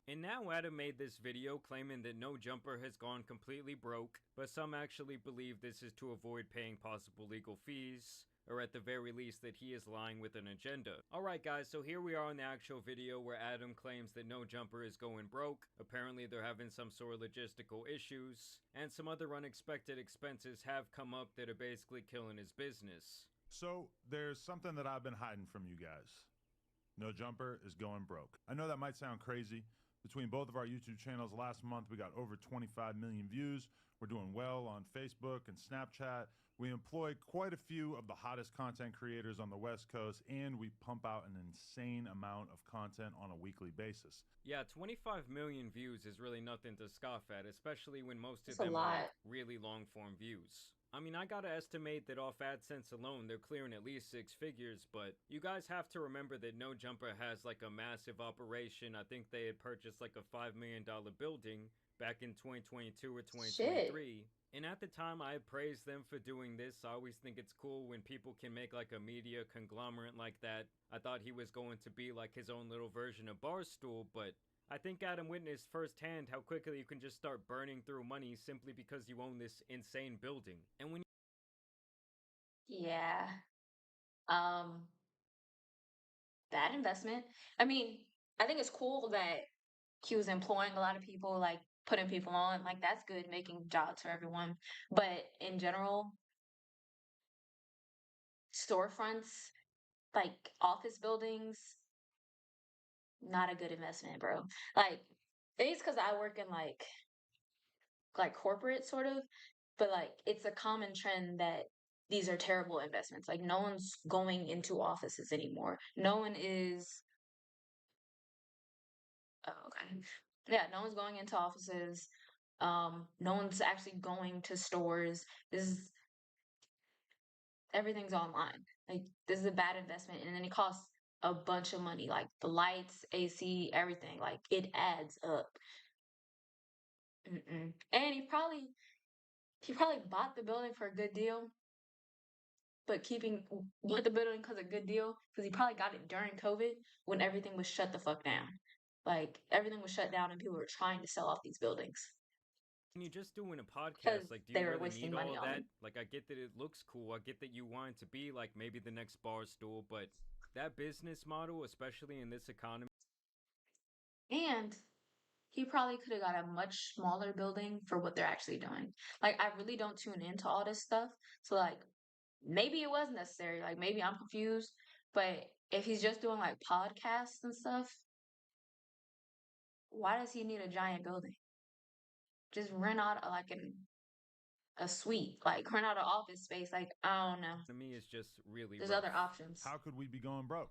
And now Adam made this video claiming that No Jumper has gone completely broke, but some actually believe this is to avoid paying possible legal fees, or at the very least that he is lying with an agenda. Alright guys, so here we are in the actual video where Adam claims that No Jumper is going broke. Apparently they're having some sort of logistical issues, and some other unexpected expenses have come up that are basically killing his business. So there's something that I've been hiding from you guys. No Jumper is going broke. I know that might sound crazy. Between both of our YouTube channels last month, we got over 25 million views. We're doing well on Facebook and Snapchat. We employ quite a few of the hottest content creators on the West Coast, and we pump out an insane amount of content on a weekly basis. Yeah, 25 million views is really nothing to scoff at, especially when most of That's a them are lot. like really long form views. I mean, I gotta estimate that off AdSense alone, they're clearing at least 6 figures, but you guys have to remember that No Jumper has like a massive operation. I think they had purchased like a $5 million building back in 2022 or 2023. And at the time, I praised them for doing this. I always think it's cool when people can make like a media conglomerate like that. I thought he was going to be like his own little version of Barstool, but I think Adam witnessed firsthand how quickly you can just start burning through money simply because you own this insane building. And when Yeah. Bad investment. I mean, I think it's cool that he was employing a lot of people, like putting people on. Like that's good, making jobs for everyone. But in general, storefronts, like office buildings, not a good investment, bro. Like it's because I work in like corporate sort of, but like it's a common trend that these are terrible investments. Like no one's going into offices anymore. No one is. Oh, okay. Yeah, no one's going into offices. No one's actually going to stores. This is everything's online. Like this is a bad investment, and then it costs a bunch of money. Like the lights, AC, everything. Like it adds up. Mm-mm. And he probably bought the building for a good deal, but bought the building because of a good deal because he probably got it during COVID when everything was shut the fuck down. Like everything was shut down and people were trying to sell off these buildings. you're just doing a 'Cause podcast, like, do they you were really wasting need all money of on that? it. Like, I get that it looks cool. I get that you want it to be like maybe the next Barstool, but that business model, especially in this economy. And he probably could have got a much smaller building for what they're actually doing. Like I really don't tune into all this stuff. So like maybe it was necessary. Like maybe I'm confused. But if he's just doing like podcasts and stuff, why does he need a giant building? just rent out a suite, like rent out an office space. Like, I don't know. To me, it's just really There's rough. other options. How could we be going broke?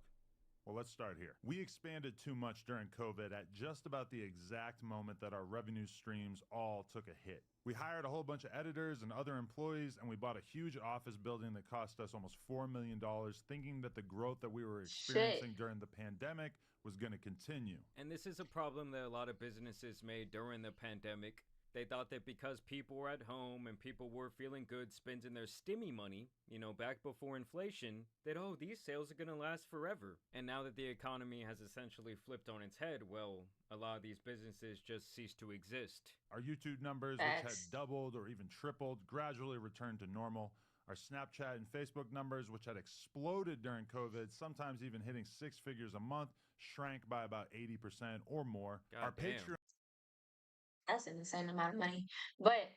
Well, let's start here. We expanded too much during COVID at just about the exact moment that our revenue streams all took a hit. We hired a whole bunch of editors and other employees, and we bought a huge office building that cost us almost $4 million, thinking that the growth that we were experiencing during the pandemic was going to continue. And this is a problem that a lot of businesses made during the pandemic. They thought that because people were at home and people were feeling good spending their stimmy money, you know, back before inflation, that, oh, these sales are going to last forever. And now that the economy has essentially flipped on its head, well, a lot of these businesses just cease to exist. Our YouTube numbers, which had doubled or even tripled, gradually returned to normal. Our Snapchat and Facebook numbers, which had exploded during COVID, sometimes even hitting 6 figures a month, shrank by about 80% or more. Our Patreon. That's an insane amount of money. But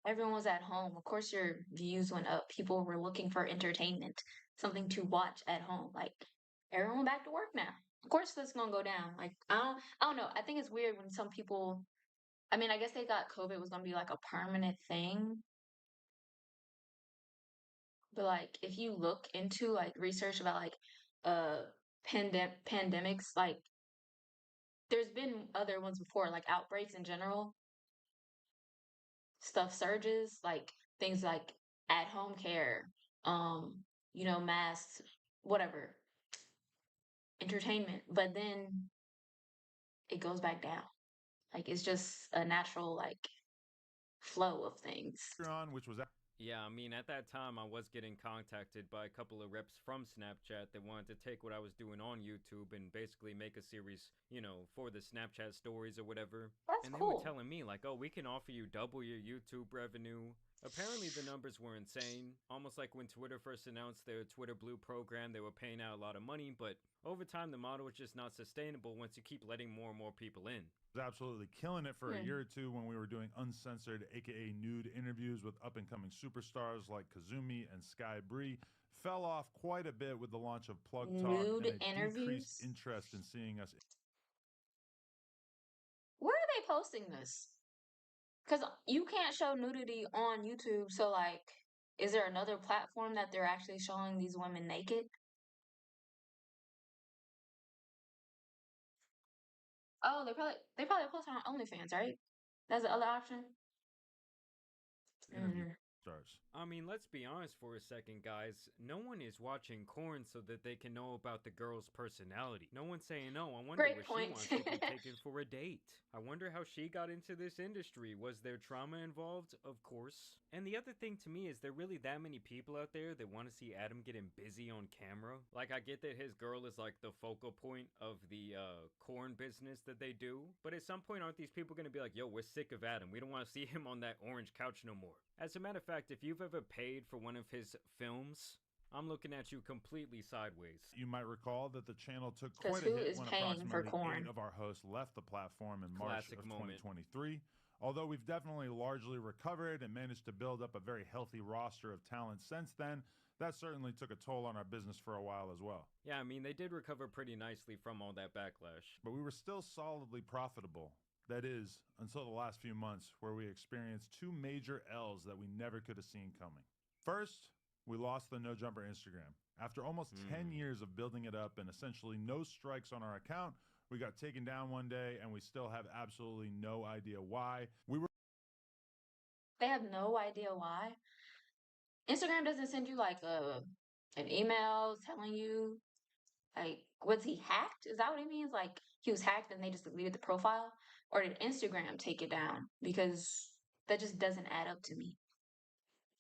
everyone was at home. Of course, your views went up. People were looking for entertainment, something to watch at home. Like, everyone back to work now. Of course, that's gonna go down. Like, I don't know. I think it's weird when some people. I mean, I guess they thought COVID was gonna be like a permanent thing. But like, if you look into like research about like pandemics, like there's been other ones before, like outbreaks in general. Stuff surges, like things like at home care, you know, masks, whatever, entertainment. But then it goes back down. Like it's just a natural like flow of things. Which was Yeah, I mean, at that time, I was getting contacted by a couple of reps from Snapchat that wanted to take what I was doing on YouTube and basically make a series, you know, for the Snapchat stories or whatever. That's and they cool. were telling me, like, oh, we can offer you double your YouTube revenue. Apparently, the numbers were insane. Almost like when Twitter first announced their Twitter Blue program, they were paying out a lot of money. But over time, the model is just not sustainable once you keep letting more and more people in. Was absolutely killing it for a year or two when we were doing uncensored, aka nude interviews with up-and-coming superstars like Kazumi and Sky Bree. Fell off quite a bit with the launch of Plug Talk Nude and a interviews? decreased interest in seeing us. Where are they posting this? Because you can't show nudity on YouTube. So like, is there another platform that they're actually showing these women naked? Oh, they probably post on OnlyFans, right? That's the other option. Interview stars. I mean, let's be honest for a second, guys. No one is watching corn so that they can know about the girl's personality. No one's saying, no, I wonder Great where point. she wants to be taken for a date. I wonder how she got into this industry. Was there trauma involved? Of course. And the other thing to me is there really that many people out there that want to see Adam getting busy on camera? Like, I get that his girl is like the focal point of the corn business that they do. But at some point, aren't these people going to be like, yo, we're sick of Adam. We don't want to see him on that orange couch no more. As a matter of fact, if you've ever paid for one of his films, I'm looking at you completely sideways. You might recall that the channel took 'Cause quite a who hit is when paying for approximately 8 corn? of our hosts left the platform in March Classic of moment. 2023. Although we've definitely largely recovered and managed to build up a very healthy roster of talent since then, that certainly took a toll on our business for a while as well. Yeah, I mean, they did recover pretty nicely from all that backlash. But we were still solidly profitable. That is, until the last few months, where we experienced 2 major L's that we never could have seen coming. First, we lost the No Jumper Instagram. After almost 10 years of building it up and essentially no strikes on our account, we got taken down one day and we still have absolutely no idea why. They have no idea why. Instagram doesn't send you like an email telling you, like, was he hacked? Is that what it means? Like, he was hacked and they just deleted the profile? Or did Instagram take it down? Because that just doesn't add up to me.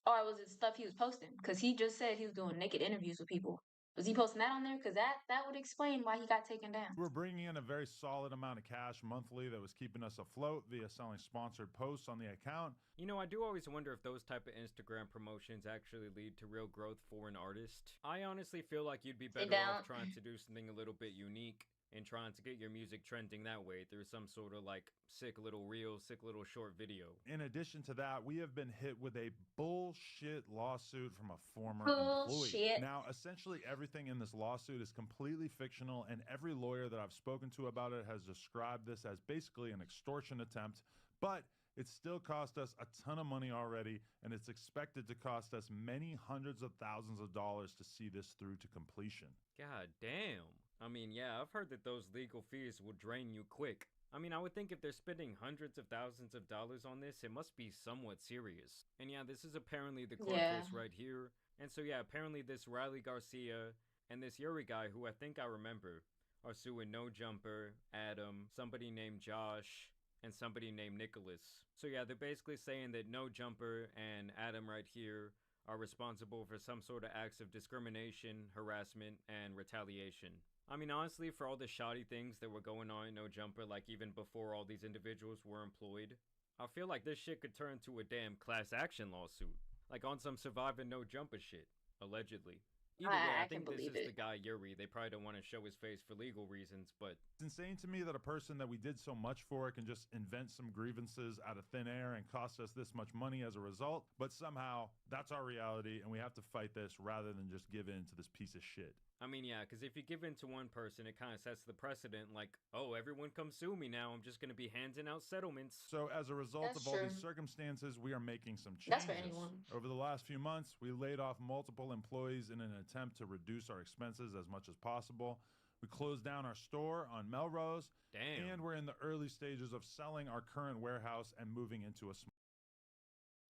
Or was it stuff he was posting? Because he just said he was doing naked interviews with people. Was he posting that on there? Because that would explain why he got taken down. We're bringing in a very solid amount of cash monthly that was keeping us afloat via selling sponsored posts on the account. You know, I do always wonder if those type of Instagram promotions actually lead to real growth for an artist. I honestly feel like you'd be better off trying to do something a little bit unique. and trying to get your music trending that way through some sort of like sick little reel, sick little short video. In addition to that, we have been hit with a bullshit lawsuit from a former employee. Now, essentially everything in this lawsuit is completely fictional, and every lawyer that I've spoken to about it has described this as basically an extortion attempt, but it's still cost us a ton of money already, and it's expected to cost us many hundreds of thousands of dollars to see this through to completion. God damn. I mean, yeah, I've heard that those legal fees will drain you quick. I mean, I would think if they're spending hundreds of thousands of dollars on this, it must be somewhat serious. And yeah, this is apparently the court case right here. And so yeah, apparently this Riley Garcia and this Yuri guy, who I think I remember, are suing No Jumper, Adam, somebody named Josh, and somebody named Nicholas. So yeah, they're basically saying that No Jumper and Adam right here are responsible for some sort of acts of discrimination, harassment, and retaliation. I mean, honestly, for all the shoddy things that were going on in No Jumper, like even before all these individuals were employed, I feel like this shit could turn to a damn class action lawsuit. Like on some Surviving No Jumper shit, allegedly. Either way, I think this is the guy Yuri. They probably don't want to show his face for legal reasons, but it's insane to me that a person that we did so much for can just invent some grievances out of thin air and cost us this much money as a result. But somehow that's our reality, and we have to fight this rather than just give in to this piece of shit. I mean, yeah, because if you give in to one person, it kind of sets the precedent like, oh, everyone come sue me now. I'm just going to be handing out settlements. So as a result of all these circumstances, we are making some changes. That's for anyone. Over the last few months, we laid off multiple employees in an attempt to reduce our expenses as much as possible. We closed down our store on Melrose. Damn. And we're in the early stages of selling our current warehouse and moving into a small...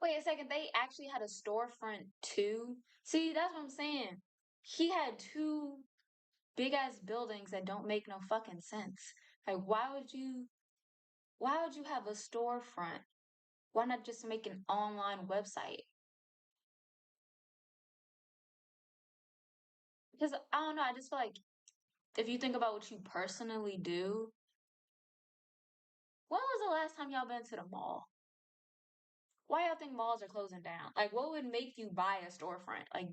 Wait a second, they actually had a storefront too? See, that's what I'm saying. He had two big ass buildings that don't make no fucking sense. Like, why would you have a storefront? Why not just make an online website? Because I don't know, I just feel like if you think about what you personally do, when was the last time y'all been to the mall? Why y'all think malls are closing down? Like, what would make you buy a storefront? Like,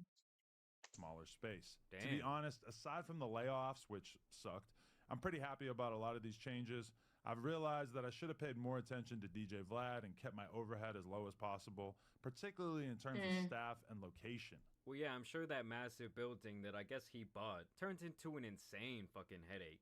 smaller space. Damn. To be honest, aside from the layoffs, which sucked, I'm pretty happy about a lot of these changes. I've realized that I should have paid more attention to DJ Vlad and kept my overhead as low as possible, particularly in terms of staff and location. Well, yeah, I'm sure that massive building that I guess he bought turned into an insane fucking headache.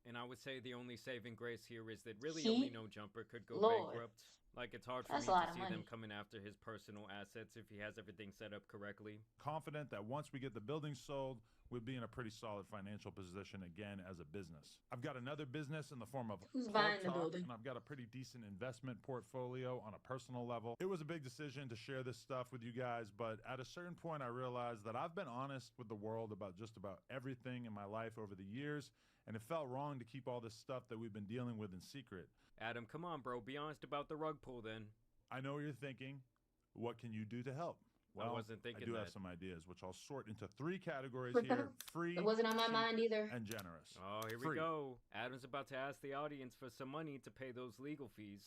And I would say the only saving grace here is that really only No Jumper could go bankrupt. Like, it's hard for me to see them coming after his personal assets if he has everything set up correctly. Confident that once we get the building sold, we'll be in a pretty solid financial position again as a business. I've got another business in the form of Who's buying the building? And I've got a pretty decent investment portfolio on a personal level. It was a big decision to share this stuff with you guys, but at a certain point I realized that I've been honest with the world about just about everything in my life over the years, and it felt wrong to keep all this stuff that we've been dealing with in secret. Adam, come on, bro. Be honest about the rug pull, then. I know what you're thinking. What can you do to help? Well, I wasn't thinking I do that. have some ideas, which I'll sort into 3 categories here. Free, it wasn't on my cheap, mind either. And generous. Oh, here we go. Adam's about to ask the audience for some money to pay those legal fees.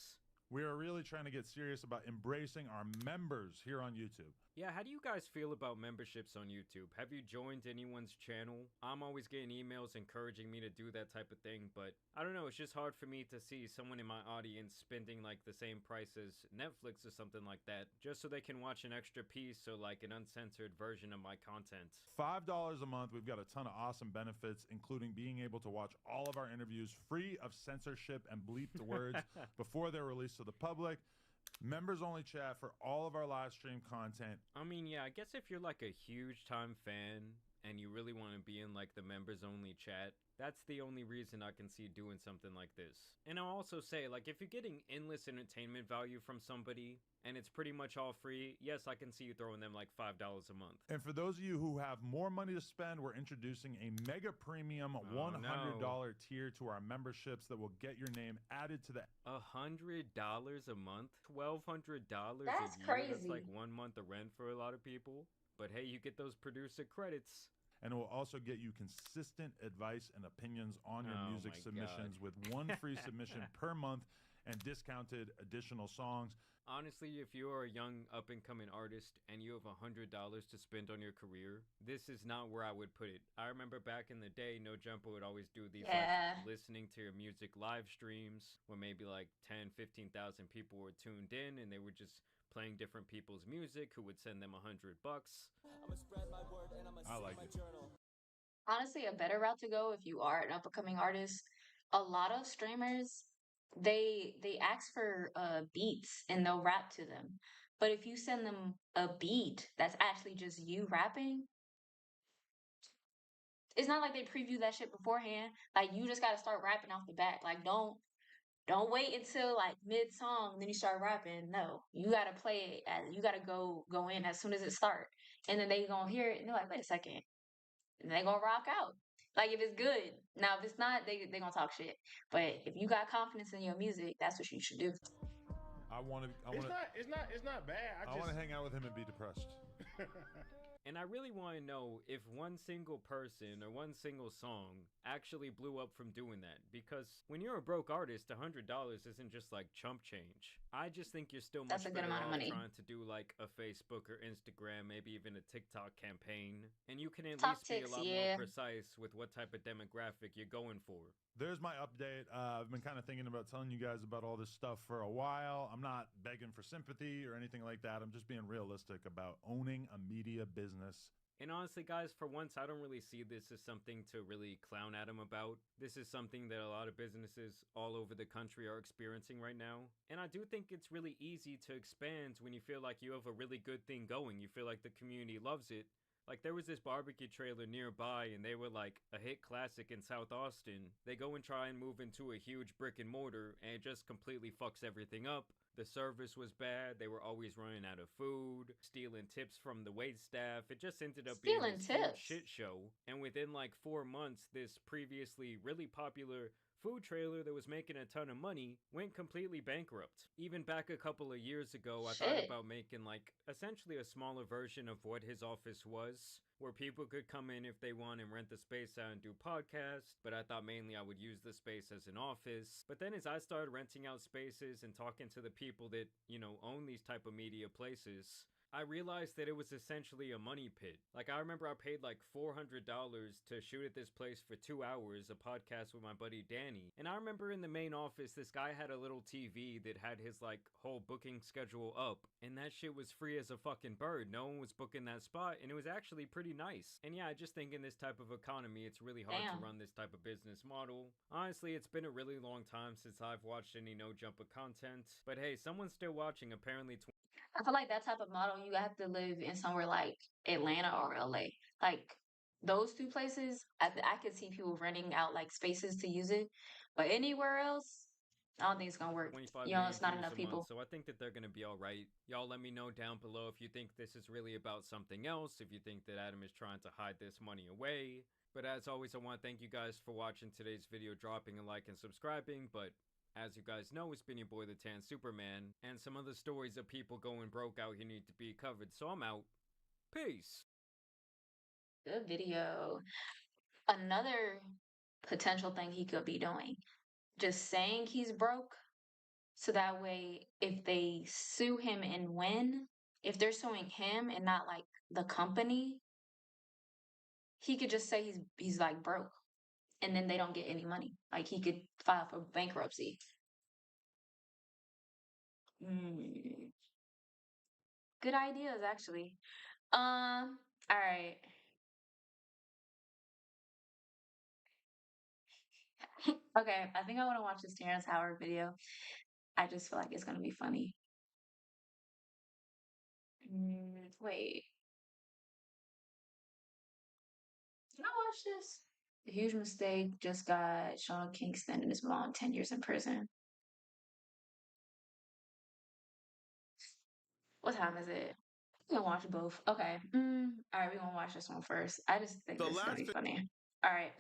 We are really trying to get serious about embracing our members here on YouTube. Yeah, how do you guys feel about memberships on YouTube? Have you joined anyone's channel? I'm always getting emails encouraging me to do that type of thing, but I don't know, it's just hard for me to see someone in my audience spending like the same price as Netflix or something like that, just so they can watch an extra piece or like an uncensored version of my content. $5 a month, we've got a ton of awesome benefits, including being able to watch all of our interviews free of censorship and bleeped words before they're released to the public. Members only chat for all of our live stream content. I mean, yeah, I guess if you're like a huge time fan and you really want to be in like the members only chat, that's the only reason I can see doing something like this. And I'll also say, like, if you're getting endless entertainment value from somebody and it's pretty much all free, yes, I can see you throwing them like $5 a month. And for those of you who have more money to spend, we're introducing a mega premium $100 tier to our memberships that will get your name added to the $100 a month? $1,200 a That's year? crazy. That's like 1 month of rent for a lot of people. But hey, you get those producer credits. and it will also get you consistent advice and opinions on your Oh music my submissions God. with one free submission per month and discounted additional songs. Honestly, if you are a young up and coming artist and you have $100 to spend on your career, this is not where I would put it. I remember back in the day, No Jumper would always do these Yeah. like listening to your music live streams where maybe like 10, 15,000 people were tuned in and they were just playing different people's music who would send them $100. I like it. Honestly, a better route to go if you are an up and coming artist. A lot of streamers, they ask for beats and they'll rap to them. But if you send them a beat that's actually just you rapping, it's not like they preview that shit beforehand. Like you just gotta start rapping off the bat. Like don't wait until like mid song then you start rapping. No, you gotta play it. You gotta go in as soon as it start, and then they gonna hear it and they're like, wait a second, and they gonna rock out. Like if it's good. Now if it's not, they gonna talk shit. But if you got confidence in your music, that's what you should do. I want to. It's not bad. I want to hang out with him and be depressed. And I really want to know if one single person or one single song actually blew up from doing that. Because when you're a broke artist, $100 isn't just like chump change. I just think you're still much That's a good better amount of off money. trying to do like a Facebook or Instagram, maybe even a TikTok campaign. And you can at Talk least be a ticks, lot yeah. more precise with what type of demographic you're going for. There's my update. I've been kind of thinking about telling you guys about all this stuff for a while. I'm not begging for sympathy or anything like that. I'm just being realistic about owning a media business. And honestly, guys, for once, I don't really see this as something to really clown at him about. This is something that a lot of businesses all over the country are experiencing right now. And I do think it's really easy to expand when you feel like you have a really good thing going. You feel like the community loves it. Like, there was this barbecue trailer nearby, and they were like a hit classic in South Austin. They go and try and move into a huge brick and mortar, and it just completely fucks everything up. The service was bad. They were always running out of food, stealing tips from the wait staff. It just ended up being Stealing this huge tips? shit show. And within like 4 months, this previously really popular food trailer that was making a ton of money went completely bankrupt. Even back a couple of years ago, I thought Shit. about making like essentially a smaller version of what his office was, where people could come in if they want and rent the space out and do podcasts, but I thought mainly I would use the space as an office. But then as I started renting out spaces and talking to the people that, you know, own these type of media places, I realized that it was essentially a money pit. Like, I remember I paid like $400 to shoot at this place for 2 hours, a podcast with my buddy Danny. And I remember in the main office, this guy had a little TV that had his like whole booking schedule up. And that shit was free as a fucking bird. No one was booking that spot, and it was actually pretty nice. And yeah, I just think in this type of economy, it's really hard Damn. to run this type of business model. Honestly, it's been a really long time since I've watched any No Jumper content. But hey, someone's still watching, apparently. I feel like that type of model, you have to live in somewhere like Atlanta or LA. Like those two places, I could see people renting out like spaces to use it. But anywhere else, I don't think it's gonna work. 25 You know, million it's not views enough a people. month, so I think that they're going to be all right. Y'all let me know down below if you think this is really about something else, if you think that Adam is trying to hide this money away. But as always, I want to thank you guys for watching today's video, dropping a like and subscribing. But as you guys know, it's been your boy, the Tan Superman, and some other stories of people going broke out here need to be covered. So I'm out. Peace. Good video. Another potential thing he could be doing, just saying he's broke, so that way if they sue him and win, if they're suing him and not like the company, he could just say he's like broke, and then they don't get any money. Like he could file for bankruptcy. Good ideas, actually. All right. Okay, I think I want to watch this Terrence Howard video. I just feel like it's gonna be funny. Wait. Did I watch this? A huge mistake just got Sean Kingston and his mom 10 years in prison. What time is it? We're gonna watch both. Okay. All right, we're gonna watch this one first. I just think The this is gonna be last funny. All right.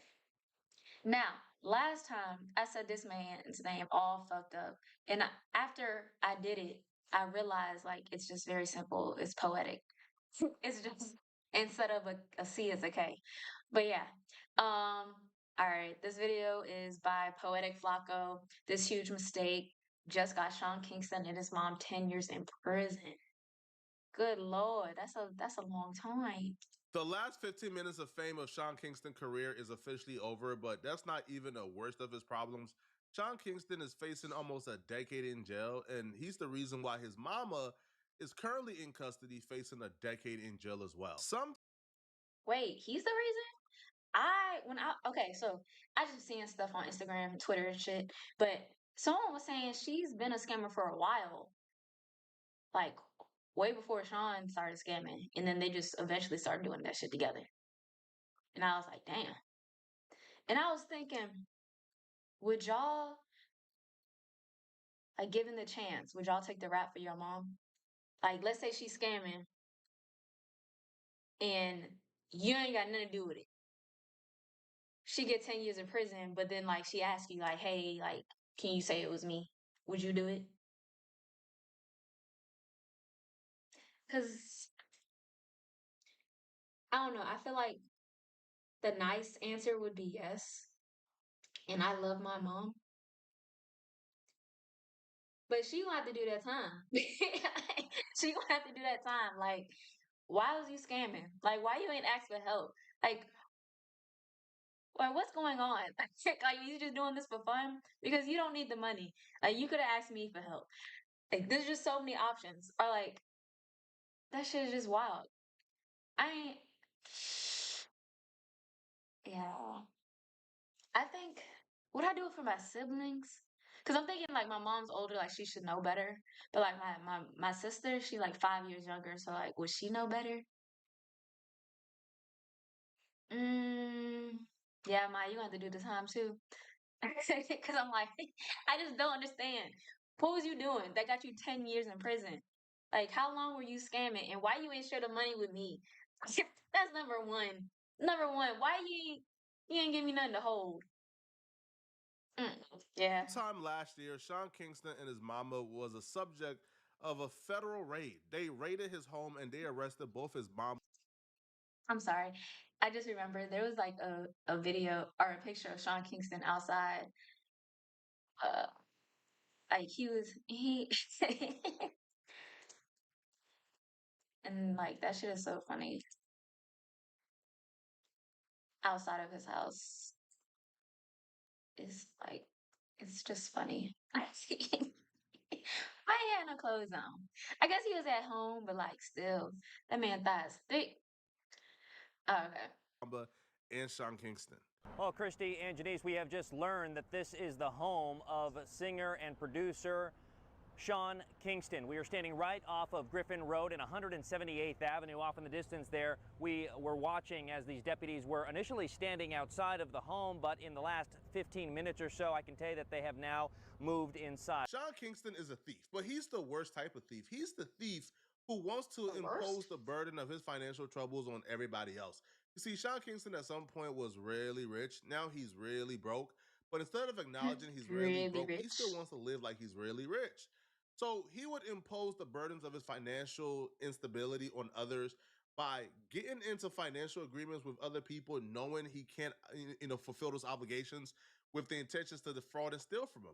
Now, last time I said this man's name all fucked up, and after I did it, I realized like it's just very simple. It's poetic. It's instead of a C as a K. But yeah. All right. This video is by Poetic Flacco. This huge mistake just got Sean Kingston and his mom 10 years in prison. Good Lord, that's a long time. The last 15 minutes of fame of Sean Kingston's career is officially over, but that's not even the worst of his problems. Sean Kingston is facing almost a decade in jail, and he's the reason why his mama is currently in custody facing a decade in jail as well. Wait, he's the reason? Okay, so I just seeing stuff on Instagram, Twitter and shit, but someone was saying she's been a scammer for a while. Like way before Sean started scamming, and then they just eventually started doing that shit together. And I was like, damn. And I was thinking, would y'all, like, given the chance, would y'all take the rap for your mom? Like, let's say she's scamming, and you ain't got nothing to do with it. She get 10 years in prison, but then like she asks you, like, hey, like, can you say it was me? Would you do it? Because I don't know. I feel like the nice answer would be yes. And I love my mom. But she gonna have to do that time. She gonna have to do that time. Like, why was you scamming? Like, why you ain't ask for help? Like, what's going on? Like, you just doing this for fun? Because you don't need the money. Like, you could have asked me for help. Like, there's just so many options. Or like, that shit is just wild. I ain't. Yeah. I think, would I do it for my siblings? Because I'm thinking like my mom's older, like she should know better. But like my sister, she like 5 years younger, so like would she know better? Yeah, Ma, you have to do the time too. Because I'm like, I just don't understand. What was you doing? That got you 10 years in prison. Like, how long were you scamming? And why you ain't share the money with me? That's number one. Number one, why you ain't give me nothing to hold? Yeah. Sometime last year, Sean Kingston and his mama was a subject of a federal raid. They raided his home and they arrested both his mom. I'm sorry. I just remember there was like a video or a picture of Sean Kingston outside. Like he and like that shit is so funny. Outside of his house is like it's just funny. Why he had no clothes on? I guess he was at home, but like still, that man thighs thick. Oh, okay. And Sean Kingston. Well, Christy and Janice, we have just learned that this is the home of singer and producer Sean Kingston. We are standing right off of Griffin Road and 178th Avenue. Off in the distance there, we were watching as these deputies were initially standing outside of the home, but in the last 15 minutes or so, I can tell you that they have now moved inside. Sean Kingston is a thief, but he's the worst type of thief. He's the thief who wants to impose the burden of his financial troubles on everybody else. You see, Sean Kingston at some point was really rich. Now he's really broke. But instead of acknowledging he's really broke, he still wants to live like he's really rich. So he would impose the burdens of his financial instability on others by getting into financial agreements with other people, knowing he can't, fulfill those obligations with the intentions to defraud and steal from them.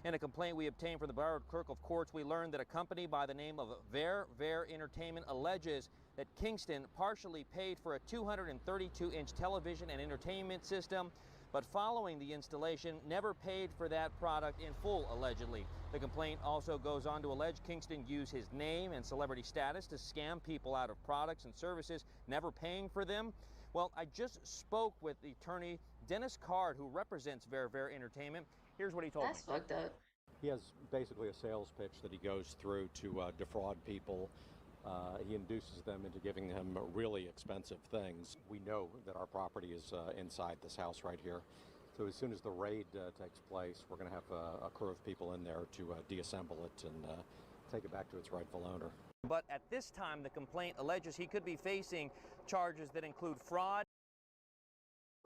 In a complaint we obtained from the Broward Clerk of Courts, we learned that a company by the name of Ver Entertainment alleges that Kingston partially paid for a 232-inch television and entertainment system, but following the installation, never paid for that product in full, allegedly. The complaint also goes on to allege Kingston used his name and celebrity status to scam people out of products and services, never paying for them. Well, I just spoke with the attorney Dennis Card, who represents Ver Entertainment. Here's what he told me. That's fucked up. He has basically a sales pitch that he goes through to defraud people. He induces them into giving them really expensive things. We know that our property is inside this house right here. So as soon as the raid takes place, we're going to have a crew of people in there to deassemble it and take it back to its rightful owner. But at this time, the complaint alleges he could be facing charges that include fraud.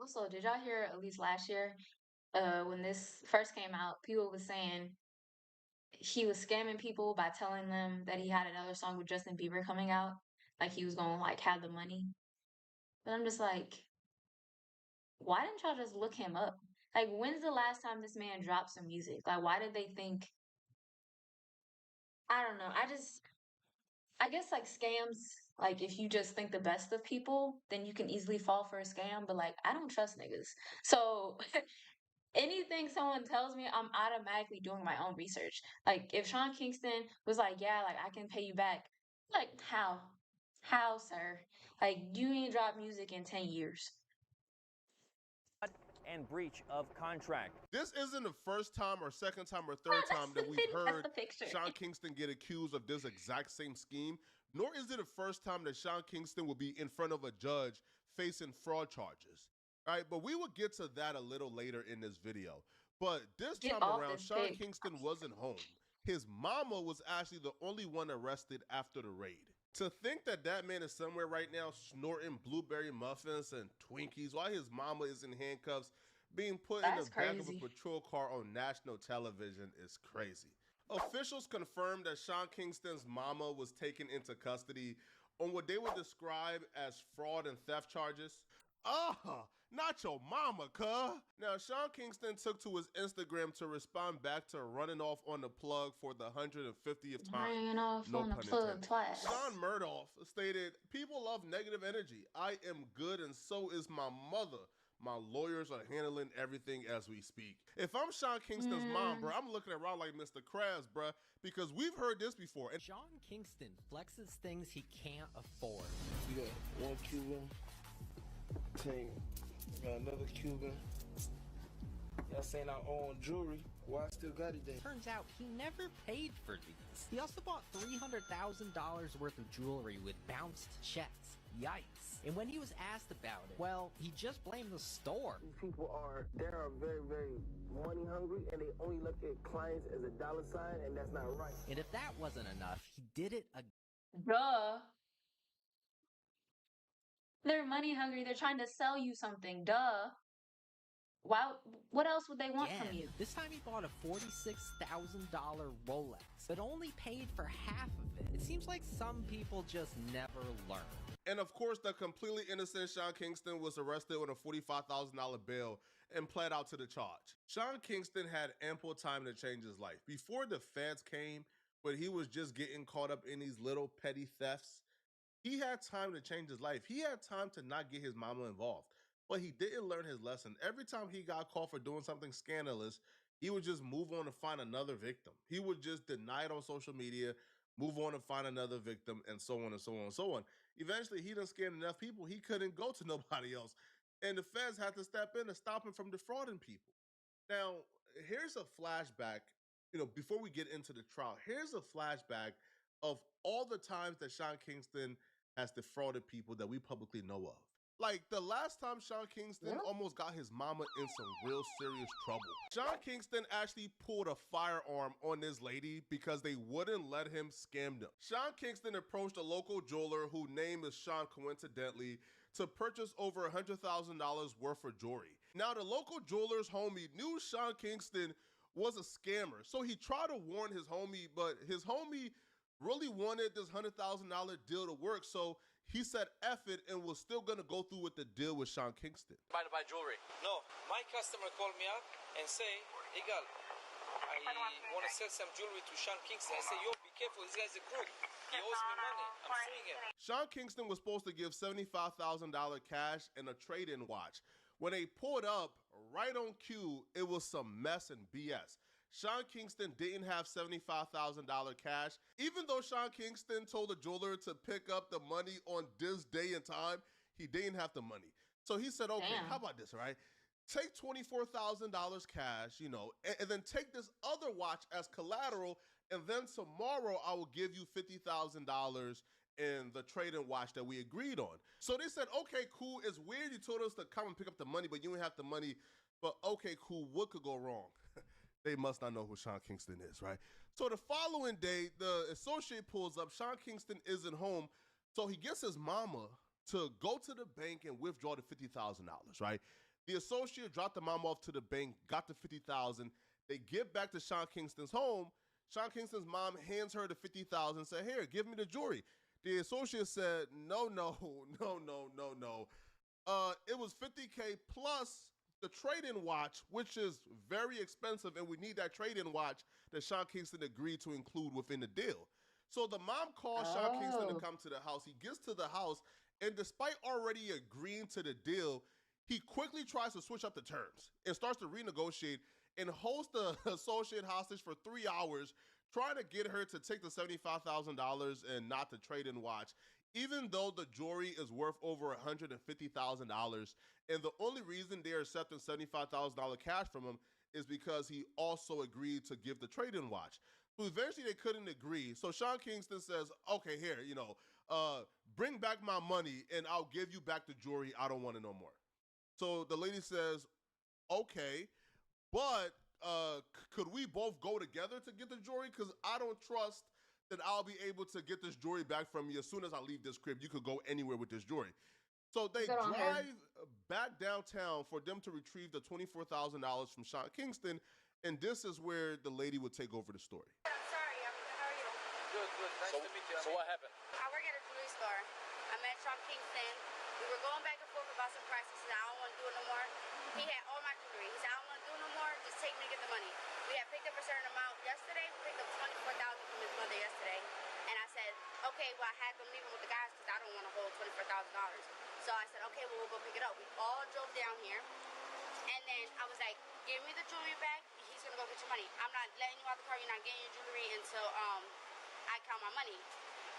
Also, did y'all hear at least last year when this first came out, people was saying he was scamming people by telling them that he had another song with Justin Bieber coming out, like he was gonna like have the money But I'm just like, why didn't y'all just look him up? Like, when's the last time this man dropped some music? Like, why did they think? I don't know. I guess like scams, like if you just think the best of people, then you can easily fall for a scam. But like, I don't trust niggas. So anything someone tells me, I'm automatically doing my own research. Like if Sean Kingston was like, yeah, like I can pay you back. Like, how? How, sir? Like, you ain't dropped music in 10 years. And breach of contract. This isn't the first time or second time or third time that we've heard Sean Kingston get accused of this exact same scheme, nor is it the first time that Sean Kingston will be in front of a judge facing fraud charges. All right, but we will get to that a little later in this video. But this time around, Sean Kingston wasn't home. His mama was actually the only one arrested after the raid. To think that that man is somewhere right now snorting blueberry muffins and Twinkies while his mama is in handcuffs being put in the back of a patrol car on national television is crazy. Officials confirmed that Sean Kingston's mama was taken into custody on what they would describe as fraud and theft charges. Not your mama, cuh. Now, Sean Kingston took to his Instagram to respond back to running off on the plug for the 150th time. Running off on the plug twice. Sean Murdoff stated, "People love negative energy. I am good and so is my mother. My lawyers are handling everything as we speak." If I'm Sean Kingston's mom, bro, I'm looking around like Mr. Krabs, bro, because we've heard this before. And Sean Kingston flexes things he can't afford. You got one Cuban, thing, got another Cuban. Y'all saying I own jewelry. Why I still got it then? Turns out he never paid for these. He also bought $300,000 worth of jewelry with bounced checks. Yikes. And when he was asked about it, well, he just blamed the store. These people are very, very money hungry, and they only look at clients as a dollar sign, and that's not right. And if that wasn't enough, he did it again. Duh. They're money hungry. They're trying to sell you something. Duh. Wow. What else would they want from you? This time he bought a $46,000 Rolex, but only paid for half of it. It seems like some people just never learn. And of course, the completely innocent Sean Kingston was arrested on a $45,000 bail and pled out to the charge. Sean Kingston had ample time to change his life. Before the feds came, but he was just getting caught up in these little petty thefts, he had time to change his life. He had time to not get his mama involved. But he didn't learn his lesson. Every time he got caught for doing something scandalous, he would just move on to find another victim. He would just deny it on social media, move on and find another victim, and so on and so on and so on. Eventually, he done scammed enough people, he couldn't go to nobody else. And the feds had to step in and stop him from defrauding people. Now, here's a flashback, before we get into the trial, here's a flashback of all the times that Sean Kingston has defrauded people that we publicly know of. Like, the last time Sean Kingston almost got his mama in some real serious trouble. Sean Kingston actually pulled a firearm on this lady because they wouldn't let him scam them. Sean Kingston approached a local jeweler whose name is Sean coincidentally to purchase over $100,000 worth of jewelry. Now, the local jeweler's homie knew Sean Kingston was a scammer, so he tried to warn his homie, but his homie really wanted this $100,000 deal to work, so he said F it and was still gonna go through with the deal with Sean Kingston. Buy jewelry. No, my customer called me up and say, Igal, I want to sell some jewelry to Sean Kingston. I say, yo, be careful, this guy's a crook. He owes me money. I'm suing him. Sean Kingston was supposed to give $75,000 cash and a trade-in watch. When they pulled up, right on cue, it was some mess and BS. Sean Kingston didn't have $75,000 cash. Even though Sean Kingston told the jeweler to pick up the money on this day and time, he didn't have the money. So he said, okay, how about this, right? Take $24,000 cash, and then take this other watch as collateral, and then tomorrow I will give you $50,000 in the trade-in watch that we agreed on. So they said, okay, cool. It's weird you told us to come and pick up the money, but you didn't have the money. But okay, cool. What could go wrong? They must not know who Sean Kingston is, right? So the following day, the associate pulls up. Sean Kingston isn't home. So he gets his mama to go to the bank and withdraw the $50,000, right? The associate dropped the mama off to the bank, got the $50,000. They get back to Sean Kingston's home. Sean Kingston's mom hands her the $50,000 and said, here, give me the jewelry. The associate said, no. it was $50K plus the trade-in watch, which is very expensive, and we need that trade-in watch that Sean Kingston agreed to include within the deal. So the mom calls Sean Kingston to come to the house. He gets to the house, and despite already agreeing to the deal, he quickly tries to switch up the terms and starts to renegotiate and holds the associate hostage for 3 hours, trying to get her to take the $75,000 and not the trade-in watch, even though the jewelry is worth over $150,000. And the only reason they're accepting $75,000 cash from him is because he also agreed to give the trade-in watch. So eventually they couldn't agree. So Sean Kingston says, okay, here, bring back my money and I'll give you back the jewelry. I don't want it no more. So the lady says, okay, but could we both go together to get the jewelry? Because I don't trust that I'll be able to get this jewelry back from you as soon as I leave this crib. You could go anywhere with this jewelry. So they drive back downtown for them to retrieve the $24,000 from Sean Kingston, and this is where the lady would take over the story. I'm sorry, how are you? Good, good. Nice to meet you. So what happened? I work at a jewelry store. I met Sean Kingston. We were going back and forth about some prices. He said, I don't want to do it no more. He had all my jewelry. He said, I don't want to do it no more. Just take me to get the money. We had picked up a certain amount yesterday. We picked up $24,000 from his mother yesterday. And I said, okay, well, I had them leaving with the guys because I don't want to hold $24,000. So I said, okay, well, we'll go pick it up. We all drove down here. And then I was like, give me the jewelry back. He's going to go get your money. I'm not letting you out the car. You're not getting your jewelry until I count my money.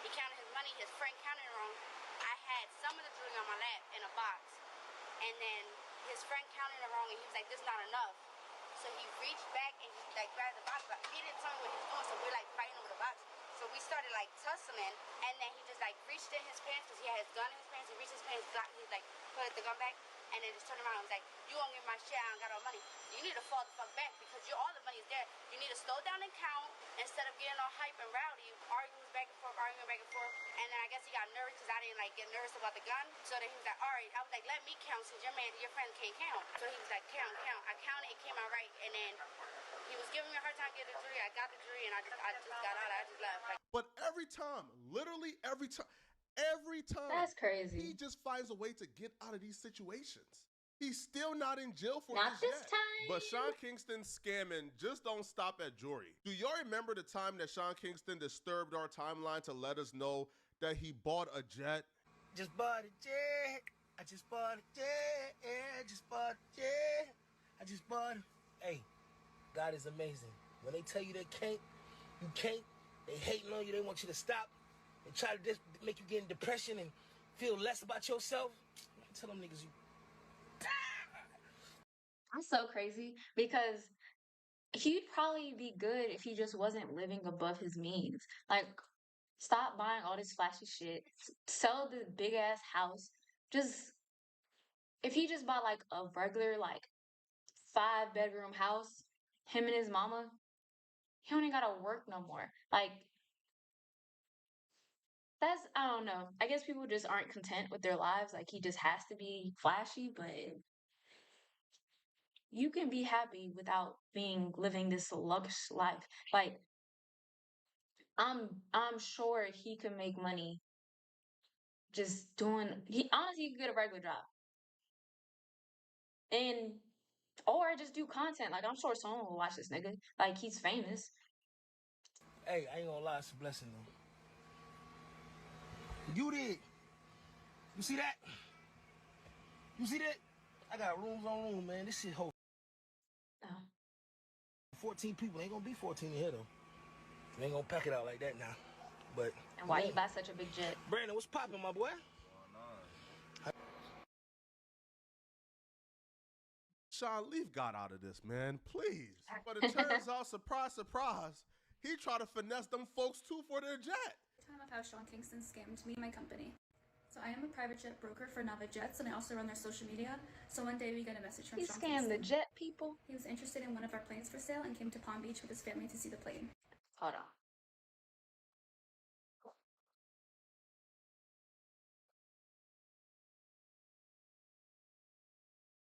He counted his money. His friend counted it wrong. I had some of the jewelry on my lap in a box. And then his friend counted it wrong, and he was like, this is not enough. So he reached back and he grabbed the box, but he didn't tell me what he was doing, so we're fighting over the box. So we started tussling, and then he just reached in his pants because he had his gun in his pants. He reached his pants, he put the gun back, and then just turned around and was like, you won't give me my shit, I don't got no money. You need to fall the fuck back because all the money is there. You need to slow down and count instead of getting all hype and rowdy, arguing back and forth. And then I guess he got nervous because I didn't get nervous about the gun. So then he was like, all right. I was like, let me count since your friend can't count. So he was like, count. I counted, it came out right, and then he was giving me a hard time getting the jury. I got the jury, and I just got out. I just left. But every time, literally every time, That's crazy. he just finds a way to get out of these situations. He's still not in jail for Not this this yet. time. But Sean Kingston's scamming just don't stop at jewelry. Do y'all remember the time that Sean Kingston disturbed our timeline to let us know that he bought a jet? Just bought a jet. I just bought a jet. I just bought a jet. I just bought it. Hey, God is amazing. When they tell you they can't, you can't. They hating on you. They want you to stop. They try to just make you get in depression and feel less about yourself. Tell them niggas you. I'm so crazy because he'd probably be good if he just wasn't living above his means. Stop buying all this flashy shit. Sell this big ass house. If he just bought a regular 5-bedroom house, him and his mama, he don't even gotta work no more. I don't know. I guess people just aren't content with their lives. He just has to be flashy, but you can be happy without living this luxurious life. I'm sure he can make money just doing. He could get a regular job, or just do content. I'm sure someone will watch this nigga. He's famous. Hey, I ain't gonna lie, it's a blessing though. You did. You see that? You see that? I got rooms on room, man. This shit whole. 14 people. Ain't gonna be 14 in here though. We ain't gonna pack it out like that now. But And why you buy such a big jet? Brandon, what's poppin', my boy? Sean, leave God out of this, man, please. But it turns out, surprise, surprise, he tried to finesse them folks too for their jet. Time of how Sean Kingston scammed me and my company. So I am a private jet broker for Nava Jets, and I also run their social media. So one day we got a message from He Sean scammed the Kingston. jet people. He was interested in one of our planes for sale and came to Palm Beach with his family to see the plane. Hold on.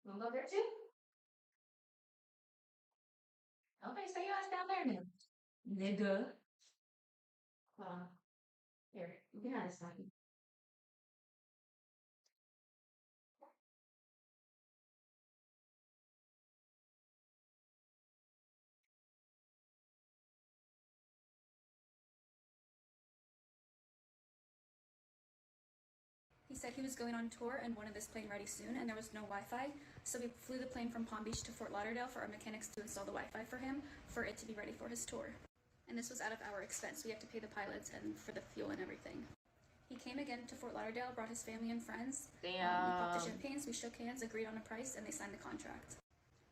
Wanna go there too? Okay, stay your ass down there then. Nigga. Here, you can have this one. said he was going on tour and wanted this plane ready soon, and there was no Wi-Fi, so we flew the plane from Palm Beach to Fort Lauderdale for our mechanics to install the Wi-Fi for him, for it to be ready for his tour. And this was out of our expense. We have to pay the pilots and for the fuel and everything. He came again to Fort Lauderdale, brought his family and friends. We popped the champagnes, we shook hands, agreed on a price, and they signed the contract.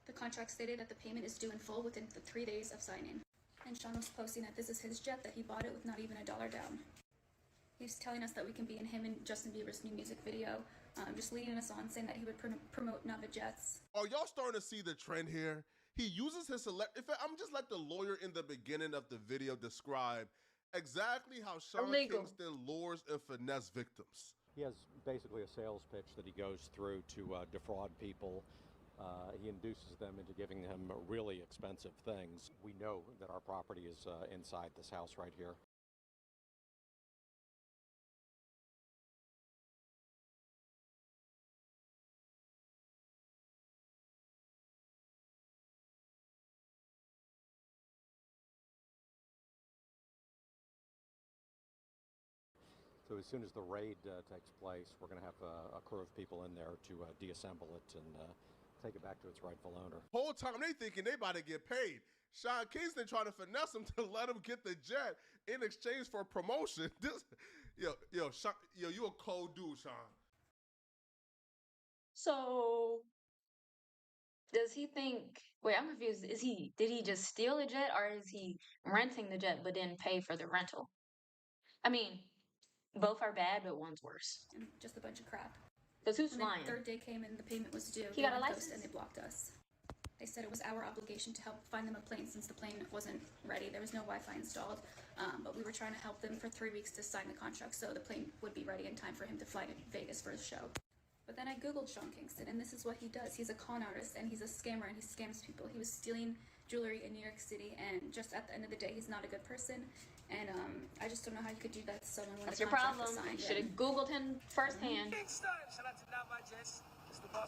The contract stated that the payment is due in full within the 3 days of signing. And Sean was posting that this is his jet, that he bought it with not even $1 down. He's telling us that we can be in him and Justin Bieber's new music video, just leading us on, saying that he would promote Nava Jets. Are y'all starting to see the trend here? He uses his I'm just let the lawyer in the beginning of the video describe exactly how Sean Kingston lures and finesse victims. He has basically a sales pitch that he goes through to defraud people. He induces them into giving him really expensive things. We know that our property is inside this house right here. So as soon as the raid takes place, we're going to have a crew of people in there to deassemble it and take it back to its rightful owner. Whole time they thinking they about to get paid. Sean Kingston trying to finesse him to let him get the jet in exchange for promotion. Sean, you a cold dude, Sean. So, does he think? Wait, I'm confused. Did he just steal a jet, or is he renting the jet but didn't pay for the rental? I mean, both are bad, but one's worse. And just a bunch of crap. Because who's When lying? the third day came and the payment was due, He got a went license? ghost and they blocked us. They said it was our obligation to help find them a plane since the plane wasn't ready. There was no Wi-Fi installed, but we were trying to help them for 3 weeks to sign the contract so the plane would be ready in time for him to fly to Vegas for his show. But then I googled Sean Kingston, and this is what he does. He's a con artist, and he's a scammer, and he scams people. He was stealing jewelry in New York City, and just at the end of the day, he's not a good person. And I just don't know how you could do that to someone when That's the your contract problem. was signed. You should have Googled him firsthand.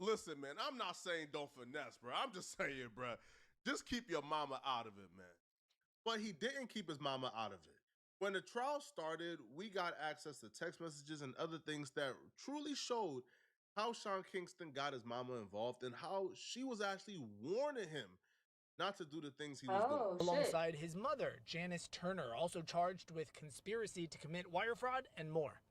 Listen, man, I'm not saying don't finesse, bro. I'm just saying, bro, just keep your mama out of it, man. But he didn't keep his mama out of it. When the trial started, we got access to text messages and other things that truly showed how Sean Kingston got his mama involved and how she was actually warning him not to do the things he was doing. Alongside his mother, Janice Turner, also charged with conspiracy to commit wire fraud and more.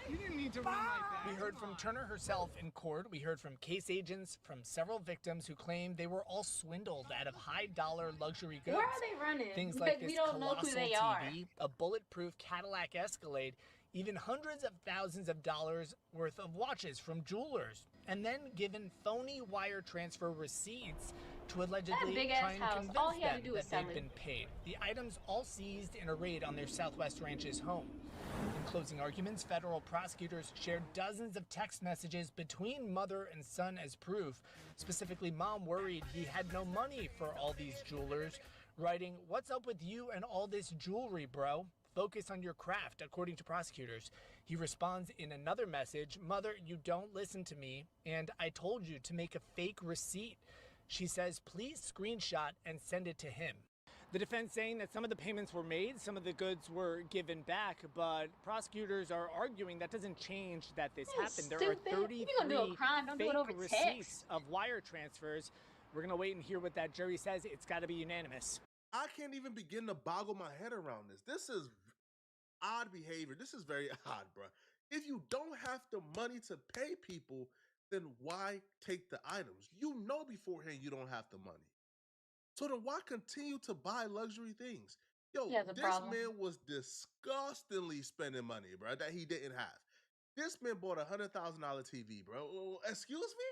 You didn't need to run like that. We heard from Turner herself in court. We heard from case agents from several victims who claimed they were all swindled out of high-dollar luxury goods. Where are they running? Things Because like this we don't know colossal who they are. TV, a bulletproof Cadillac Escalade, even hundreds of thousands of dollars worth of watches from jewelers, and then given phony wire transfer receipts to allegedly big-ass try and house. convince All he had them to do was that sell they've it. been paid. The items all seized in a raid on their Southwest Ranch's home. In closing arguments, federal prosecutors shared dozens of text messages between mother and son as proof. Specifically, mom worried he had no money for all these jewelers, writing, "What's up with you and all this jewelry, bro? Focus on your craft," according to prosecutors. He responds in another message, "Mother, you don't listen to me, and I told you to make a fake receipt." She says, "Please screenshot and send it to him." The defense saying that some of the payments were made, some of the goods were given back, but prosecutors are arguing that doesn't change that this happened. There are Stupid. If you're 33 gonna do a crime, don't do it fake over receipts text. of wire transfers. We're gonna wait and hear what that jury says. It's got to be unanimous. I can't even begin to boggle my head around this. This is odd behavior. This is very odd, bro. If you don't have the money to pay people, then why take the items? You know beforehand you don't have the money. So then why continue to buy luxury things? Yo, this man was disgustingly spending money, bro, that he didn't have. This man bought a $100,000 TV, bro. Excuse me?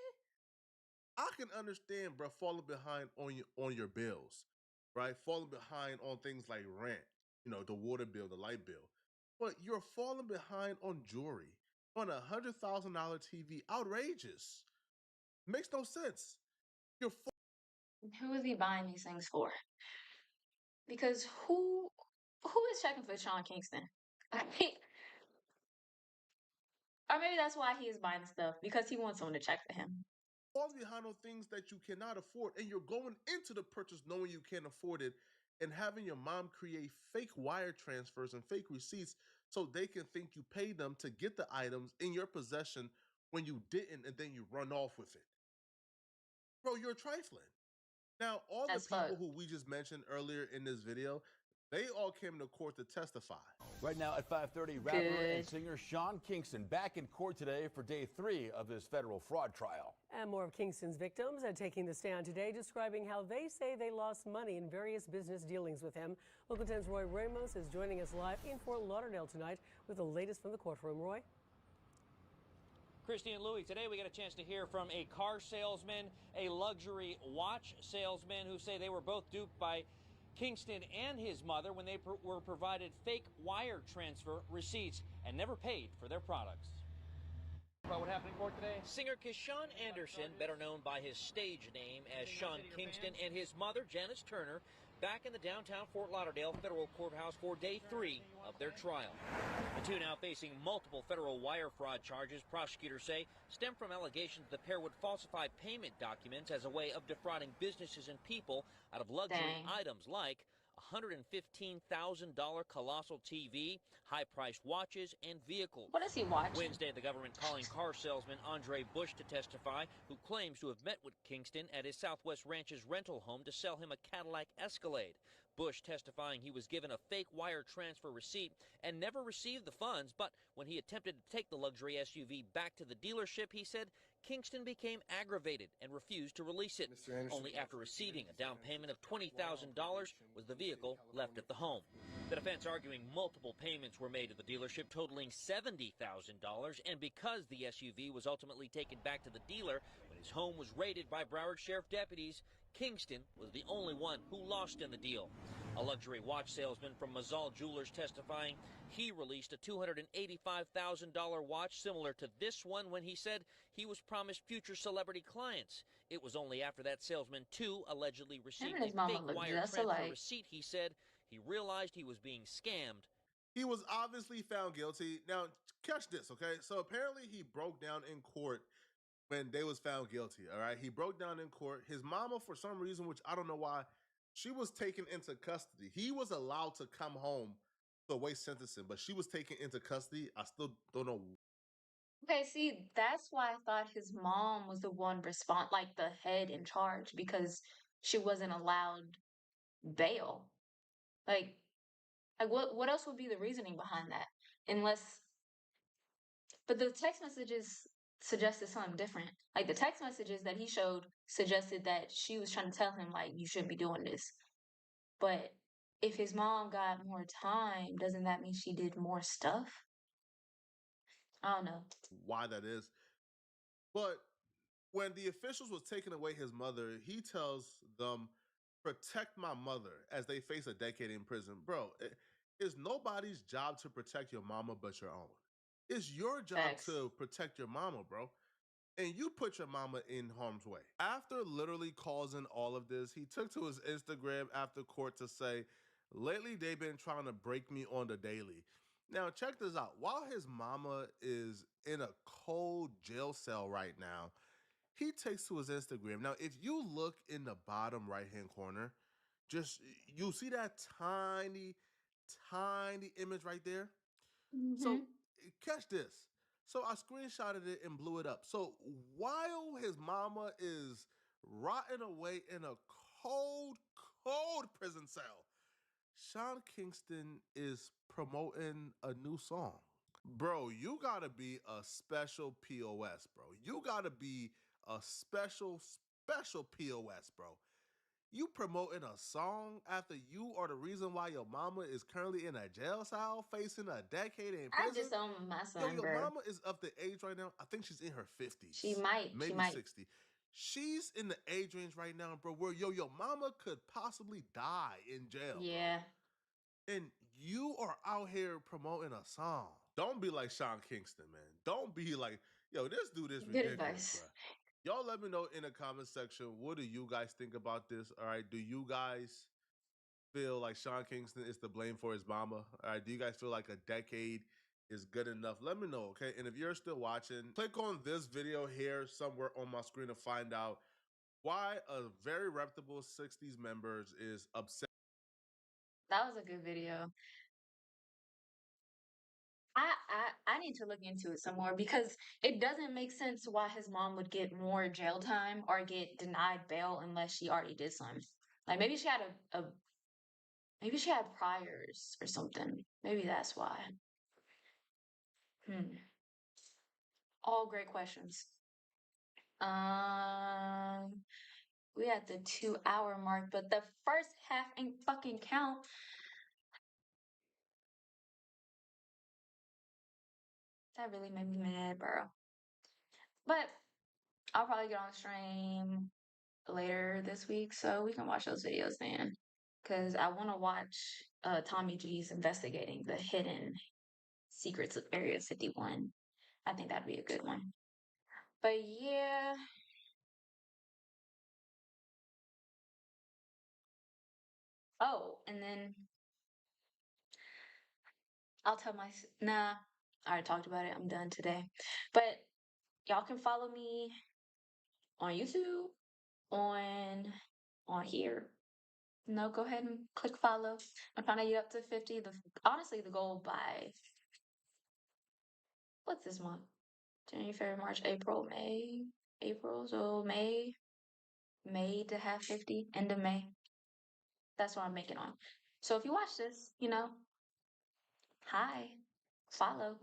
I can understand, bro, falling behind on your bills, right? Falling behind on things like rent, the water bill, the light bill. But you're falling behind on jewelry, on a $100,000 TV. Outrageous. Makes no sense. Who is he buying these things for? Because who is checking for Sean Kingston? I mean, or maybe that's why he is buying stuff, because he wants someone to check for him. Falling behind on things that you cannot afford, and you're going into the purchase knowing you can't afford it, and having your mom create fake wire transfers and fake receipts so they can think you paid them to get the items in your possession when you didn't, and then you run off with it. Bro, you're trifling. Now, all the people who we just mentioned earlier in this video, they all came to court to testify. Right now at 5:30, rapper and singer Sean Kingston back in court today for day 3 of his federal fraud trial. And more of Kingston's victims are taking the stand today, describing how they say they lost money in various business dealings with him. Local 10's Roy Ramos is joining us live in Fort Lauderdale tonight with the latest from the courtroom. Roy? Christy and Louie, today we got a chance to hear from a car salesman, a luxury watch salesman who say they were both duped by Kingston and his mother when they were provided fake wire transfer receipts and never paid for their products. About what happened in court today? Singer Keshawn Anderson, better known by his stage name as Sean Kingston, and his mother, Janice Turner, back in the downtown Fort Lauderdale federal courthouse for day 3 of their trial. The two now facing multiple federal wire fraud charges, prosecutors say, stem from allegations the pair would falsify payment documents as a way of defrauding businesses and people out of luxury items like $115,000 colossal TV, high-priced watches, and vehicles. What does he watch? Wednesday, the government calling car salesman Andre Bush to testify, who claims to have met with Kingston at his Southwest Ranches rental home to sell him a Cadillac Escalade. Bush testifying he was given a fake wire transfer receipt and never received the funds, but when he attempted to take the luxury SUV back to the dealership, he said Kingston became aggravated and refused to release it. Only after receiving a down payment of $20,000 was the vehicle left at the home. The defense arguing multiple payments were made to the dealership totaling $70,000, and because the SUV was ultimately taken back to the dealer when his home was raided by Broward Sheriff deputies, Kingston was the only one who lost in the deal. A luxury watch salesman from Mazal Jewelers testifying he released a $285,000 watch similar to this one when he said he was promised future celebrity clients. It was only after that salesman, too, allegedly received a fake wire transfer receipt, he said, he realized he was being scammed. He was obviously found guilty. Now, catch this, okay? So apparently he broke down in court when they was found guilty, all right? He broke down in court. His mama, for some reason, which I don't know why, she was taken into custody. He was allowed to come home to await sentencing, but she was taken into custody. I still don't know. Okay, see, that's why I thought his mom was the one like the head in charge, because she wasn't allowed bail. Like what else would be the reasoning behind that? But the text messages suggested something different. Like the text messages that he showed suggested that she was trying to tell him, like, you shouldn't be doing this. But if his mom got more time, doesn't that mean she did more stuff? I don't know why that is. But when the officials was taking away his mother, he tells them, protect my mother as they face a decade in prison. Bro, it's nobody's job to protect your mama but your own. It's your job to protect your mama, bro. And you put your mama in harm's way. After literally causing all of this, he took to his Instagram after court to say, lately they've been trying to break me on the daily. Now, check this out. While his mama is in a cold jail cell right now, he takes to his Instagram. Now, if you look in the bottom right-hand corner, you'll see that tiny, tiny image right there. Mm-hmm. So catch this. So I screenshotted it and blew it up. So while his mama is rotting away in a cold, cold prison cell, Sean Kingston is promoting a new song. Bro, you gotta be a special POS, bro. You gotta be a special POS, bro. You promoting a song after you are the reason why your mama is currently in a jail cell facing a decade in prison. I just own my son, your bro. mama is of the age right now. I think she's in her 50s. She might. Maybe 60. She's in the age range right now, bro, where your mama could possibly die in jail. Yeah. Bro. And you are out here promoting a song. Don't be like Sean Kingston, man. Don't be like, yo, this dude is ridiculous, Good advice. Bro. Y'all let me know in the comment section, what do you guys think about this? All right, do you guys feel like Sean Kingston is to blame for his mama? All right, do you guys feel like a decade is good enough? Let me know, okay? And if you're still watching, click on this video here somewhere on my screen to find out why a very reputable 60s members is upset. That was a good video. I need to look into it some more because it doesn't make sense why his mom would get more jail time or get denied bail unless she already did something. Like maybe she had a maybe she had priors or something. Maybe that's why. Hmm. All great questions. We at the 2 hour mark, but the first half ain't fucking count. That really made me mad, bro. But I'll probably get on stream later this week so we can watch those videos then. Cause I want to watch Tommy G's investigating the hidden secrets of Area 51. I think that'd be a good one. But yeah. Oh, and then I'll tell nah, I already talked about it. I'm done today. But y'all can follow me on YouTube, on here. No, go ahead and click follow. I'm trying to get up to 50. Honestly, the goal by what's this month? January, February, March, April, May. April, so May to have 50, end of May. That's what I'm making on. So if you watch this, hi, follow.